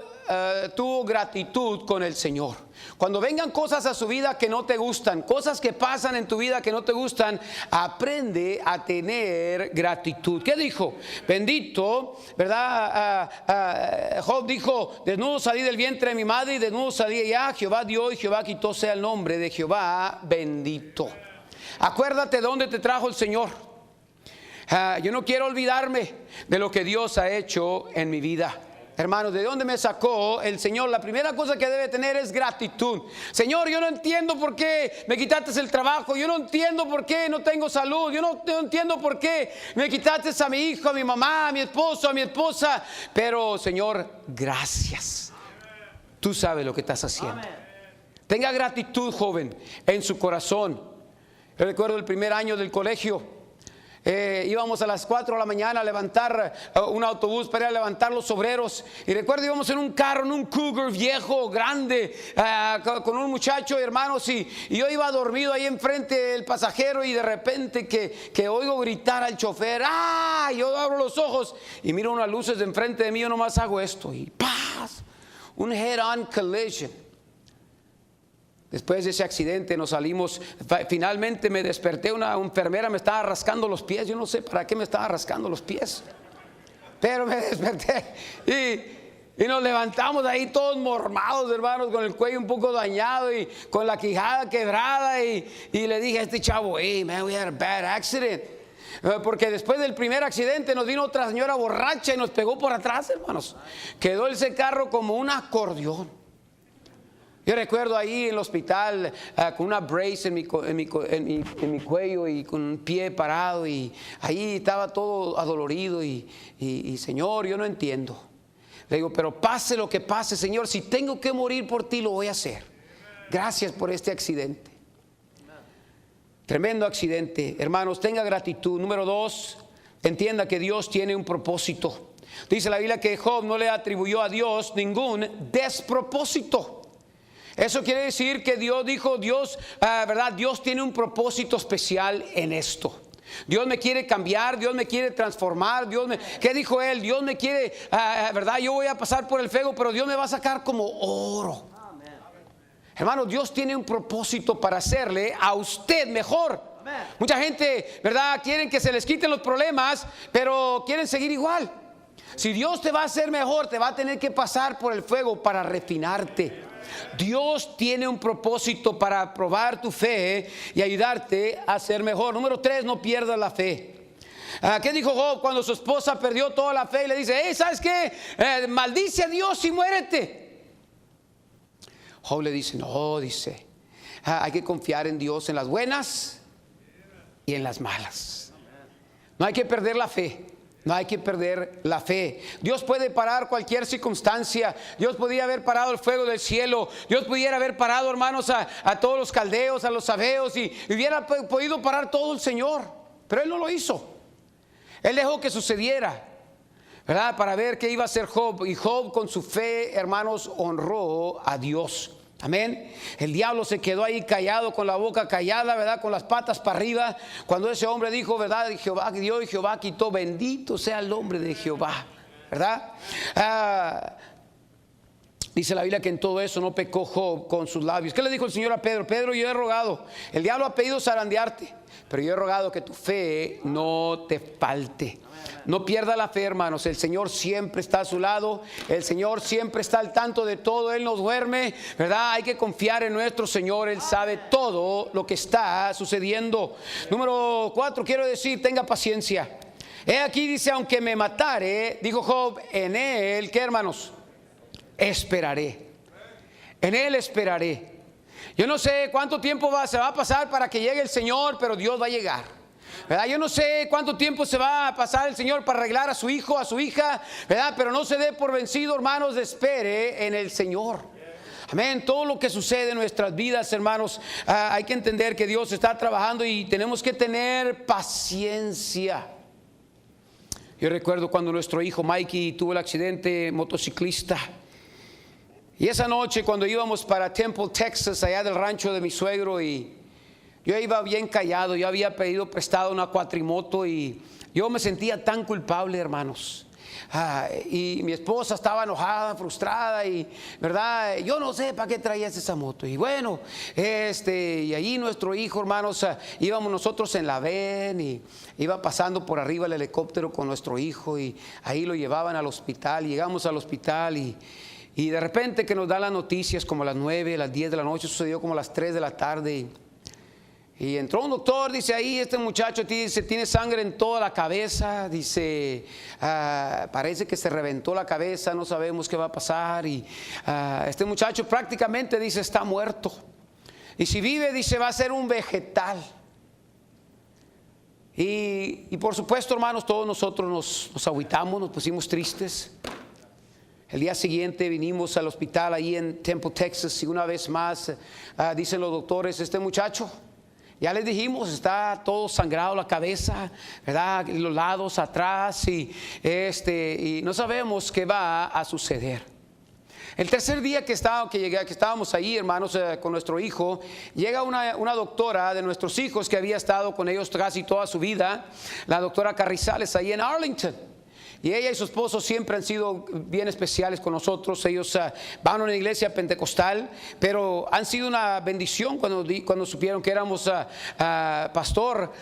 tuvo gratitud con el Señor. Cuando vengan cosas a su vida que no te gustan, cosas que pasan en tu vida que no te gustan, aprende a tener gratitud. ¿Qué dijo? Bendito, ¿verdad? Job dijo, desnudo salí del vientre de mi madre y desnudo salí allá. Jehová dio y Jehová quitó, sea el nombre de Jehová bendito. Acuérdate de dónde te trajo el Señor. Yo no quiero olvidarme de lo que Dios ha hecho en mi vida. Hermanos, ¿de dónde me sacó el Señor? La primera cosa que debe tener es gratitud. Señor, yo no entiendo por qué me quitaste el trabajo. Yo no entiendo por qué no tengo salud. Yo no entiendo por qué me quitaste a mi hijo, a mi mamá, a mi esposo, a mi esposa. Pero, Señor, gracias. Tú sabes lo que estás haciendo. Tenga gratitud, joven, en su corazón. Yo recuerdo el primer año del colegio. Íbamos a las 4 de la mañana a levantar un autobús para ir a levantar los obreros, y recuerdo íbamos en un carro, en un Cougar viejo, grande, con un muchacho, hermanos, y yo iba dormido ahí enfrente del pasajero, y de repente que oigo gritar al chofer, yo abro los ojos y miro unas luces de enfrente de mí. Yo nomás hago esto y ¡paz! Un head-on collision. Después de ese accidente nos salimos. Finalmente me desperté, una enfermera me estaba rascando los pies. Yo no sé para qué me estaba rascando los pies, pero me desperté y nos levantamos ahí todos mormados, hermanos, con el cuello un poco dañado y con la quijada quebrada, y le dije a este chavo, hey man, we had a bad accident. Porque después del primer accidente nos vino otra señora borracha y nos pegó por atrás, hermanos. Quedó ese carro como un acordeón. Yo recuerdo ahí en el hospital con una brace en mi cuello y con un pie parado, y ahí estaba todo adolorido y Señor, yo no entiendo. Le digo, pero pase lo que pase, Señor, si tengo que morir por ti, lo voy a hacer. Gracias por este accidente. Tremendo accidente. Hermanos, tenga gratitud. Número 2, entienda que Dios tiene un propósito. Dice la Biblia que Job no le atribuyó a Dios ningún despropósito. Eso quiere decir que Dios dijo, ¿verdad? Dios tiene un propósito especial en esto. Dios me quiere cambiar, Dios me quiere transformar, ¿qué dijo él? Dios me quiere, ¿verdad? Yo voy a pasar por el fuego, pero Dios me va a sacar como oro. Hermano, Dios tiene un propósito para hacerle a usted mejor. Mucha gente, ¿verdad? Quieren que se les quiten los problemas, pero quieren seguir igual. Si Dios te va a hacer mejor, te va a tener que pasar por el fuego para refinarte. Dios tiene un propósito para probar tu fe y ayudarte a ser mejor. Número 3, no pierdas la fe. ¿Qué dijo Job cuando su esposa perdió toda la fe y le dice, ¿sabes qué? Maldice a Dios y muérete. Job le dice, no, dice, hay que confiar en Dios en las buenas y en las malas. No hay que perder la fe. No hay que perder la fe. Dios puede parar cualquier circunstancia. Dios podía haber parado el fuego del cielo. Dios pudiera haber parado, hermanos, a todos los caldeos, a los sabeos, y hubiera podido parar todo el Señor. Pero Él no lo hizo. Él dejó que sucediera, ¿verdad? Para ver qué iba a hacer Job. Y Job, con su fe, hermanos, honró a Dios. Amén. El diablo se quedó ahí callado, con la boca callada, ¿verdad? Con las patas para arriba. Cuando ese hombre dijo, ¿verdad? Jehová dio y Jehová quitó. Bendito sea el nombre de Jehová, ¿verdad? Dice la Biblia que en todo eso no pecó Job con sus labios. ¿Qué le dijo el Señor a Pedro? Pedro, yo he rogado. El diablo ha pedido zarandearte, pero yo he rogado que tu fe no te falte. No pierda la fe, hermanos. El Señor siempre está a su lado. El Señor siempre está al tanto de todo. Él no duerme, ¿verdad? Hay que confiar en nuestro Señor. Él sabe todo lo que está sucediendo. Número 4, quiero decir, tenga paciencia. He aquí, dice, aunque me matare, dijo Job, en Él, ¿qué, hermanos? Esperaré. En Él esperaré. Yo no sé cuánto tiempo se va a pasar para que llegue el Señor, pero Dios va a llegar, ¿verdad? Yo no sé cuánto tiempo se va a pasar el Señor para arreglar a su hijo, a su hija, ¿verdad? Pero no se dé por vencido, hermanos, espere en el Señor. Amén. Todo lo que sucede en nuestras vidas, hermanos, hay que entender que Dios está trabajando y tenemos que tener paciencia. Yo recuerdo cuando nuestro hijo Mikey tuvo el accidente motociclista. Y esa noche cuando íbamos para Temple, Texas, allá del rancho de mi suegro, y yo iba bien callado, yo había pedido prestado una cuatrimoto y yo me sentía tan culpable, hermanos. Y mi esposa estaba enojada, frustrada, y verdad, yo no sé para qué traías esa moto. Y bueno, y allí nuestro hijo, hermanos, íbamos nosotros en la van y iba pasando por arriba el helicóptero con nuestro hijo, y ahí lo llevaban al hospital. Llegamos al hospital y de repente que nos dan las noticias como a las 9, las 10 de la noche, sucedió como a las 3 de la tarde. Y entró un doctor, dice, ahí este muchacho tiene sangre en toda la cabeza, dice, parece que se reventó la cabeza, no sabemos qué va a pasar. Y este muchacho prácticamente, dice, está muerto. Y si vive, dice, va a ser un vegetal. Y por supuesto, hermanos, todos nosotros nos agüitamos, nos pusimos tristes. El día siguiente vinimos al hospital ahí en Temple, Texas, y una vez más dicen los doctores, este muchacho, ya les dijimos, está todo sangrado la cabeza, ¿verdad? Los lados, atrás, y no sabemos qué va a suceder. El tercer día que estábamos ahí, hermanos, con nuestro hijo, llega una doctora de nuestros hijos que había estado con ellos casi toda su vida, la doctora Carrizales, ahí en Arlington. Y ella y su esposo siempre han sido bien especiales con nosotros. Ellos van a una iglesia pentecostal, pero han sido una bendición cuando supieron que éramos pastor.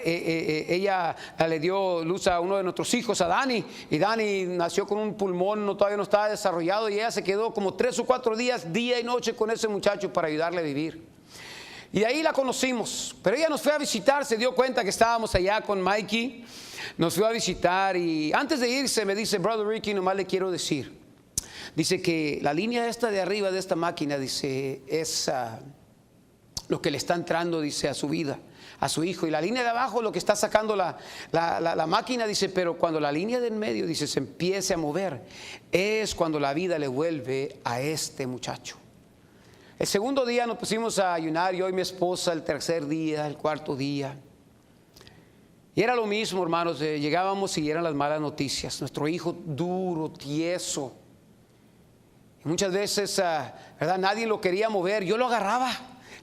Ella le dio luz a uno de nuestros hijos, a Dani. Y Dani nació con un pulmón, todavía no estaba desarrollado. Y ella se quedó como 3 o 4 días, día y noche, con ese muchacho para ayudarle a vivir. Y ahí la conocimos, pero ella nos fue a visitar, se dio cuenta que estábamos allá con Mikey, nos fue a visitar y antes de irse me dice, Brother Ricky, nomás le quiero decir, dice que la línea esta de arriba de esta máquina, dice, es lo que le está entrando, dice, a su vida, a su hijo, y la línea de abajo lo que está sacando la máquina, dice, pero cuando la línea de en medio, dice, se empiece a mover, es cuando la vida le vuelve a este muchacho. El segundo día nos pusimos a ayunar, yo y mi esposa, el tercer día, el cuarto día. Y era lo mismo, hermanos, llegábamos y eran las malas noticias. Nuestro hijo duro, tieso. Y muchas veces, ¿verdad? Nadie lo quería mover. Yo lo agarraba,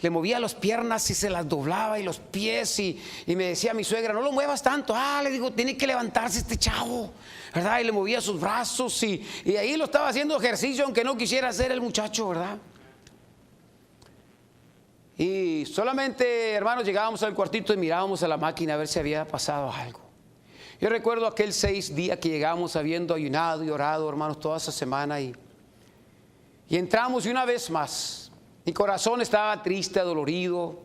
le movía las piernas y se las doblaba y los pies. Y me decía mi suegra, no lo muevas tanto. Le digo, tiene que levantarse este chavo, ¿verdad? Y le movía sus brazos y ahí lo estaba haciendo ejercicio, aunque no quisiera hacer el muchacho, ¿verdad? Y solamente, hermanos, llegábamos al cuartito y mirábamos a la máquina a ver si había pasado algo. Yo recuerdo aquel 6 días que llegamos habiendo ayunado y orado, hermanos, toda esa semana y entramos y una vez más, mi corazón estaba triste, adolorido,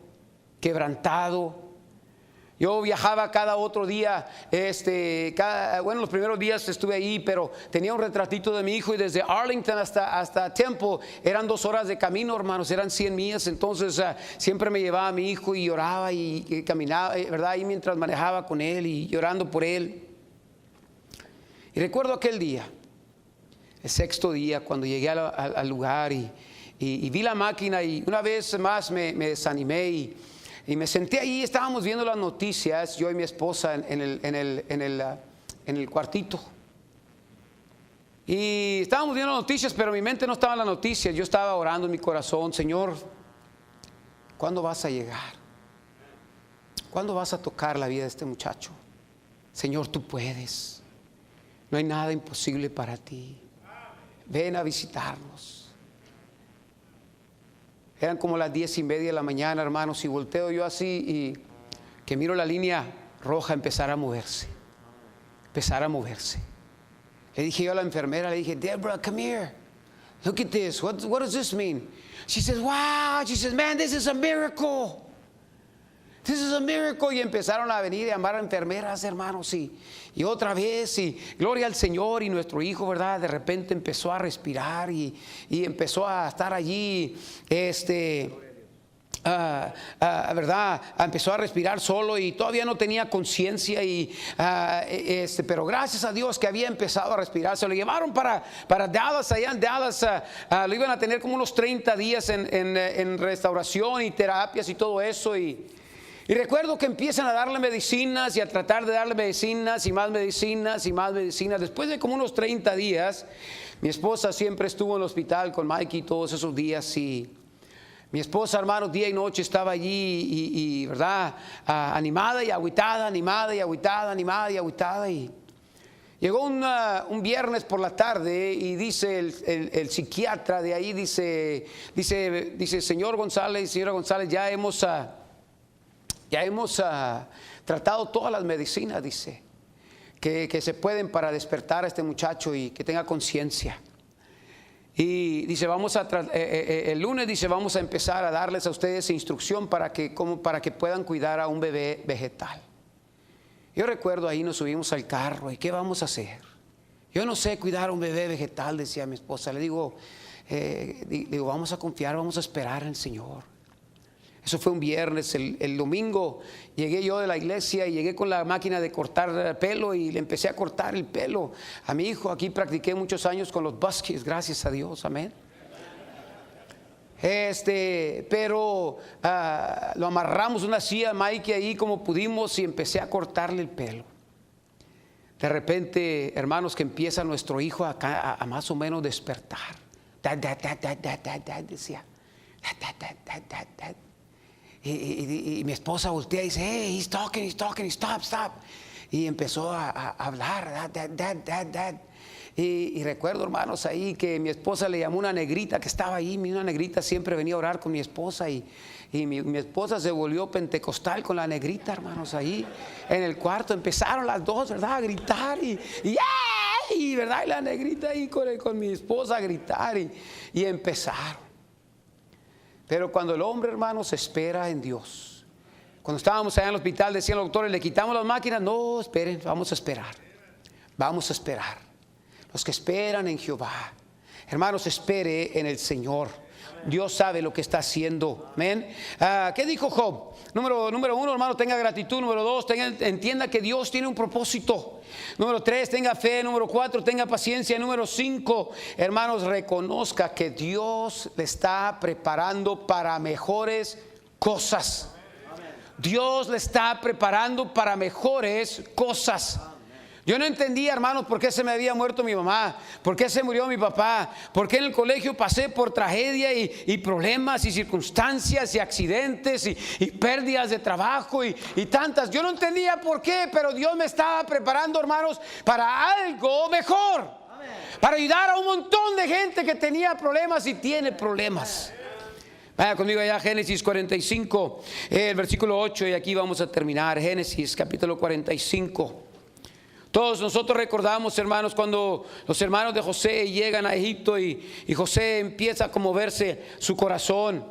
quebrantado. Yo viajaba cada otro día, los primeros días estuve ahí, pero tenía un retratito de mi hijo y desde Arlington hasta Temple eran 2 horas de camino, hermanos, eran 100 millas, entonces siempre me llevaba a mi hijo y lloraba y caminaba, ¿verdad? Y mientras manejaba con él y llorando por él. Y recuerdo aquel día, el 6º día, cuando llegué al lugar y vi la máquina y una vez más me desanimé y me senté ahí, estábamos viendo las noticias, yo y mi esposa en el cuartito. Y estábamos viendo las noticias, pero mi mente no estaba en las noticias. Yo estaba orando en mi corazón, Señor, ¿cuándo vas a llegar? ¿Cuándo vas a tocar la vida de este muchacho? Señor, tú puedes. No hay nada imposible para ti. Ven a visitarnos. Eran como las 10:30 de la mañana, hermanos, y volteo yo así y que miro la línea roja empezar a moverse. Le dije yo a la enfermera, le dije, Deborah, come here. Look at this. What does this mean? She says, wow. She says, man, this is a miracle. This is a miracle. Y empezaron a venir a llamar a enfermeras, hermanos, y otra vez, y gloria al Señor. Y nuestro hijo, ¿verdad? De repente empezó a respirar y empezó a estar allí, ¿verdad? Empezó a respirar solo y todavía no tenía conciencia pero gracias a Dios que había empezado a respirar. Se lo llevaron para Dallas, allá en Dallas, lo iban a tener como unos 30 días en restauración y terapias y todo eso y recuerdo que empiezan a darle medicinas y a tratar de darle medicinas y más medicinas y más medicinas. Después de como unos 30 días, mi esposa siempre estuvo en el hospital con Mikey todos esos días y mi esposa, hermanos, día y noche estaba allí ¿verdad? Animada y agüitada, y llegó un viernes por la tarde y dice el psiquiatra de ahí, dice, señor González, señora González, ya hemos tratado todas las medicinas, dice, que se pueden para despertar a este muchacho y que tenga conciencia. Y dice, el lunes, dice, vamos a empezar a darles a ustedes instrucción para que puedan cuidar a un bebé vegetal. Yo recuerdo ahí nos subimos al carro y ¿qué vamos a hacer? Yo no sé cuidar a un bebé vegetal, decía mi esposa. Le digo, vamos a confiar, vamos a esperar en el Señor. Eso fue un viernes. El domingo llegué yo de la iglesia y llegué con la máquina de cortar pelo y le empecé a cortar el pelo a mi hijo. Aquí practiqué muchos años con los buskies, gracias a Dios, amén. Pero lo amarramos una silla, Mikey, ahí como pudimos y empecé a cortarle el pelo. De repente, hermanos, que empieza nuestro hijo a más o menos despertar. Dad, decía. Dad. Y mi esposa voltea y dice, hey, he's talking, stop. Y empezó a hablar, dad. Y recuerdo, hermanos, ahí que mi esposa le llamó una negrita que estaba ahí. Una negrita siempre venía a orar con mi esposa y mi esposa se volvió pentecostal con la negrita, hermanos, ahí en el cuarto. Empezaron las dos, ¿verdad?, a gritar y ¿verdad? Y la negrita ahí con mi esposa a gritar y empezaron. Pero cuando el hombre, hermanos, espera en Dios. Cuando estábamos allá en el hospital, decían los doctores, le quitamos las máquinas. No, esperen, vamos a esperar. Vamos a esperar. Los que esperan en Jehová. Hermanos, espere en el Señor. Dios sabe lo que está haciendo. Amén. ¿Qué dijo Job? Número uno, hermano, tenga gratitud. Número dos, entienda que Dios tiene un propósito. Número tres, tenga fe. Número cuatro, tenga paciencia. Número cinco, hermanos, reconozca que Dios le está preparando para mejores cosas. Dios le está preparando para mejores cosas. Yo no entendía, hermanos, por qué se me había muerto mi mamá, por qué se murió mi papá, por qué en el colegio pasé por tragedia y problemas y circunstancias y accidentes y pérdidas de trabajo y tantas. Yo no entendía por qué, pero Dios me estaba preparando, hermanos, para algo mejor. Amén. Para ayudar a un montón de gente que tenía problemas y tiene problemas. Vaya conmigo allá a Génesis 45, el versículo 8, y aquí vamos a terminar. Génesis capítulo 45. Todos nosotros recordamos, hermanos, cuando los hermanos de José llegan a Egipto y José empieza a conmoverse su corazón.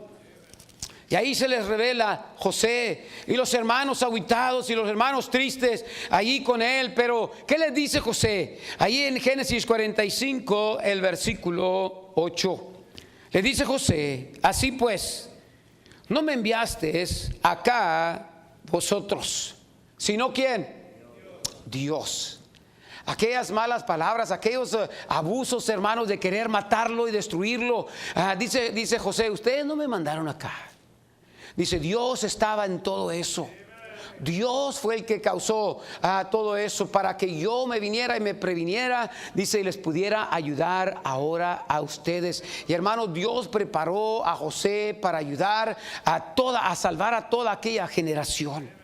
Y ahí se les revela José y los hermanos agüitados y los hermanos tristes allí con él. Pero ¿qué les dice José? Ahí en Génesis 45, el versículo 8. Le dice José: así pues, no me enviasteis acá vosotros, sino ¿quién? Dios. Aquellas malas palabras, aquellos abusos, hermanos, de querer matarlo y destruirlo. Dice José: ustedes no me mandaron acá. Dice, Dios estaba en todo eso. Dios fue el que causó todo eso para que yo me viniera y me previniera, dice, y les pudiera ayudar ahora a ustedes. Y hermanos, Dios preparó a José para ayudar a salvar a toda aquella generación.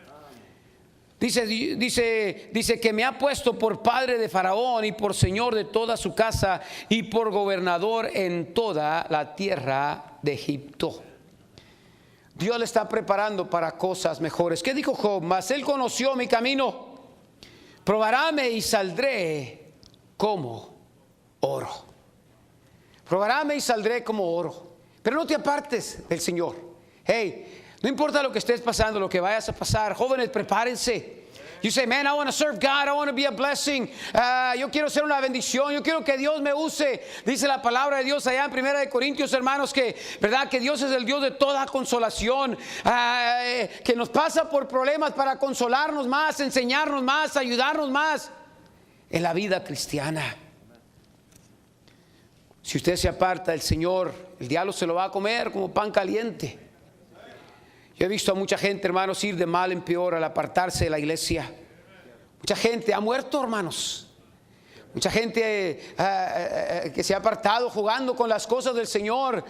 Dice que me ha puesto por padre de Faraón y por señor de toda su casa y por gobernador en toda la tierra de Egipto. Dios le está preparando para cosas mejores. ¿Qué dijo Job? Mas él conoció mi camino, probaráme y saldré como oro. Probaráme y saldré como oro. Pero no te apartes del Señor. Hey, no importa lo que estés pasando, lo que vayas a pasar. Jóvenes, prepárense. You say, man, I want to serve God, I want to be a blessing. Yo quiero ser una bendición, yo quiero que Dios me use. Dice la palabra de Dios allá en 1 Corintios, hermanos, que verdad que Dios es el Dios de toda consolación, que nos pasa por problemas para consolarnos más, enseñarnos más, ayudarnos más en la vida cristiana. Si usted se aparta del Señor, el diablo se lo va a comer como pan caliente. Yo he visto a mucha gente, hermanos, ir de mal en peor al apartarse de la iglesia. Mucha gente ha muerto, hermanos. Mucha gente que se ha apartado jugando con las cosas del Señor.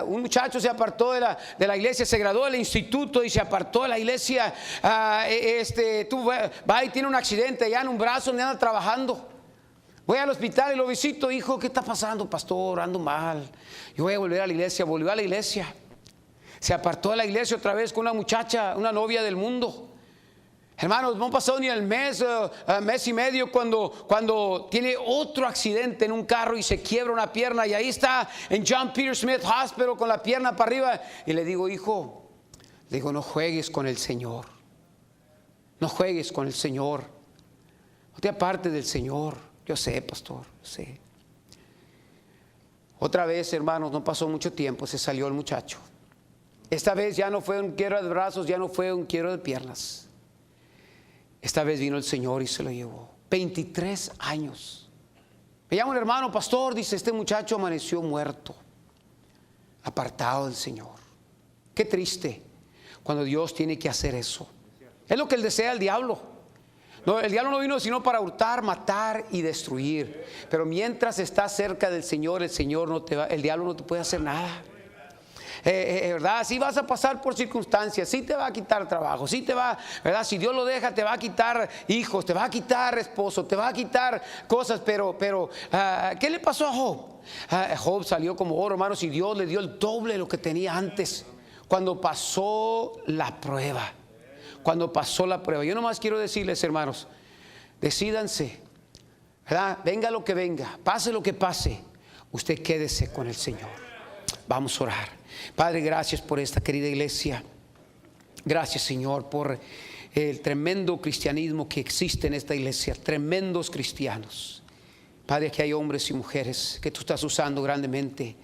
Un muchacho se apartó de la iglesia, se graduó del instituto y se apartó de la iglesia. Tú va y tiene un accidente allá en un brazo donde anda trabajando. Voy al hospital y lo visito. Hijo, ¿qué está pasando, pastor? Ando mal. Yo voy a volver a la iglesia. Volvió a la iglesia. Se apartó de la iglesia otra vez con una muchacha, una novia del mundo. Hermanos, no pasó ni el mes y medio cuando tiene otro accidente en un carro y se quiebra una pierna. Y ahí está en John Peter Smith Hospital con la pierna para arriba. Y le digo, hijo, no juegues con el Señor. No juegues con el Señor. No te apartes del Señor. Yo sé, pastor, yo sé. Otra vez, hermanos, no pasó mucho tiempo, se salió el muchacho. Esta vez ya no fue un quiero de brazos, ya no fue un quiero de piernas. Esta vez vino el Señor y se lo llevó. 23 años. Me llama un hermano, pastor, dice, este muchacho amaneció muerto, apartado del Señor. Qué triste cuando Dios tiene que hacer eso. Es lo que él desea el diablo. No, el diablo no vino sino para hurtar, matar y destruir. Pero mientras estás cerca del Señor, el diablo no te puede hacer nada. ¿Verdad? Si vas a pasar por circunstancias, si te va a quitar trabajo, si te va, ¿verdad? Si Dios lo deja, te va a quitar hijos, te va a quitar esposo, te va a quitar cosas, pero ¿qué le pasó a Job? Job salió como oro, hermanos, y Dios le dio el doble de lo que tenía antes cuando pasó la prueba. Cuando pasó la prueba. Yo nomás quiero decirles, hermanos, decídanse, ¿verdad? Venga lo que venga, pase lo que pase, usted quédese con el Señor. Vamos a orar. Padre, gracias por esta querida iglesia. Gracias, Señor, por el tremendo cristianismo que existe en esta iglesia. Tremendos cristianos. Padre, aquí hay hombres y mujeres que tú estás usando grandemente.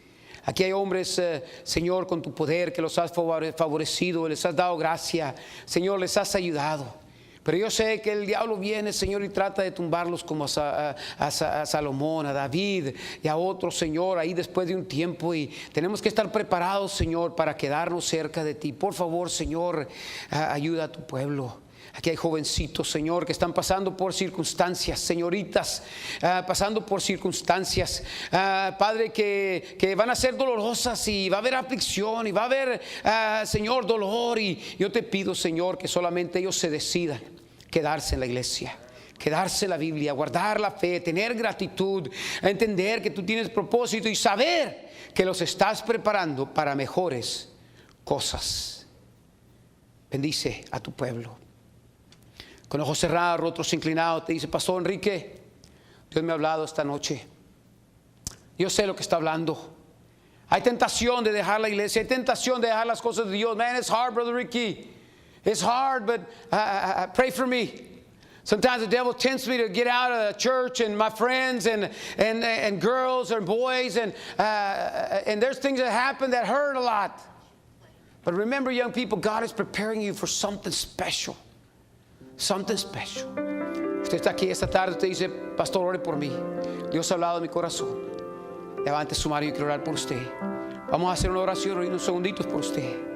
Aquí hay hombres, Señor, con tu poder que los has favorecido, les has dado gracia. Señor, les has ayudado. Pero yo sé que el diablo viene, Señor, y trata de tumbarlos como a Salomón, a David y a otros, Señor, ahí después de un tiempo. Y tenemos que estar preparados, Señor, para quedarnos cerca de ti. Por favor, Señor, ayuda a tu pueblo. Aquí hay jovencitos, Señor, que están pasando por circunstancias, señoritas, pasando por circunstancias, Padre, que van a ser dolorosas, y va a haber aflicción, y va a haber, Señor, dolor. Y yo te pido, Señor, que solamente ellos se decidan quedarse en la iglesia, quedarse en la Biblia, guardar la fe, tener gratitud, entender que tú tienes propósito y saber que los estás preparando para mejores cosas. Bendice a tu pueblo. Con ojos cerrados, rostros inclinados, te dice: Pastor Enrique, Dios me ha hablado esta noche. Yo sé lo que está hablando. Hay tentación de dejar la iglesia, hay tentación de dejar las cosas de Dios. Man, it's hard, Brother Ricky. It's hard, but pray for me. Sometimes the devil tempts me to get out of the church and my friends and girls and boys, and there's things that happen that hurt a lot. But remember, young people, God is preparing you for something special. Something special. Usted está aquí esta tarde, usted dice: Pastor, ore por mí. Dios ha hablado de mi corazón. Levante su mano y quiero orar por usted. Vamos a hacer una oración unos segunditos por usted.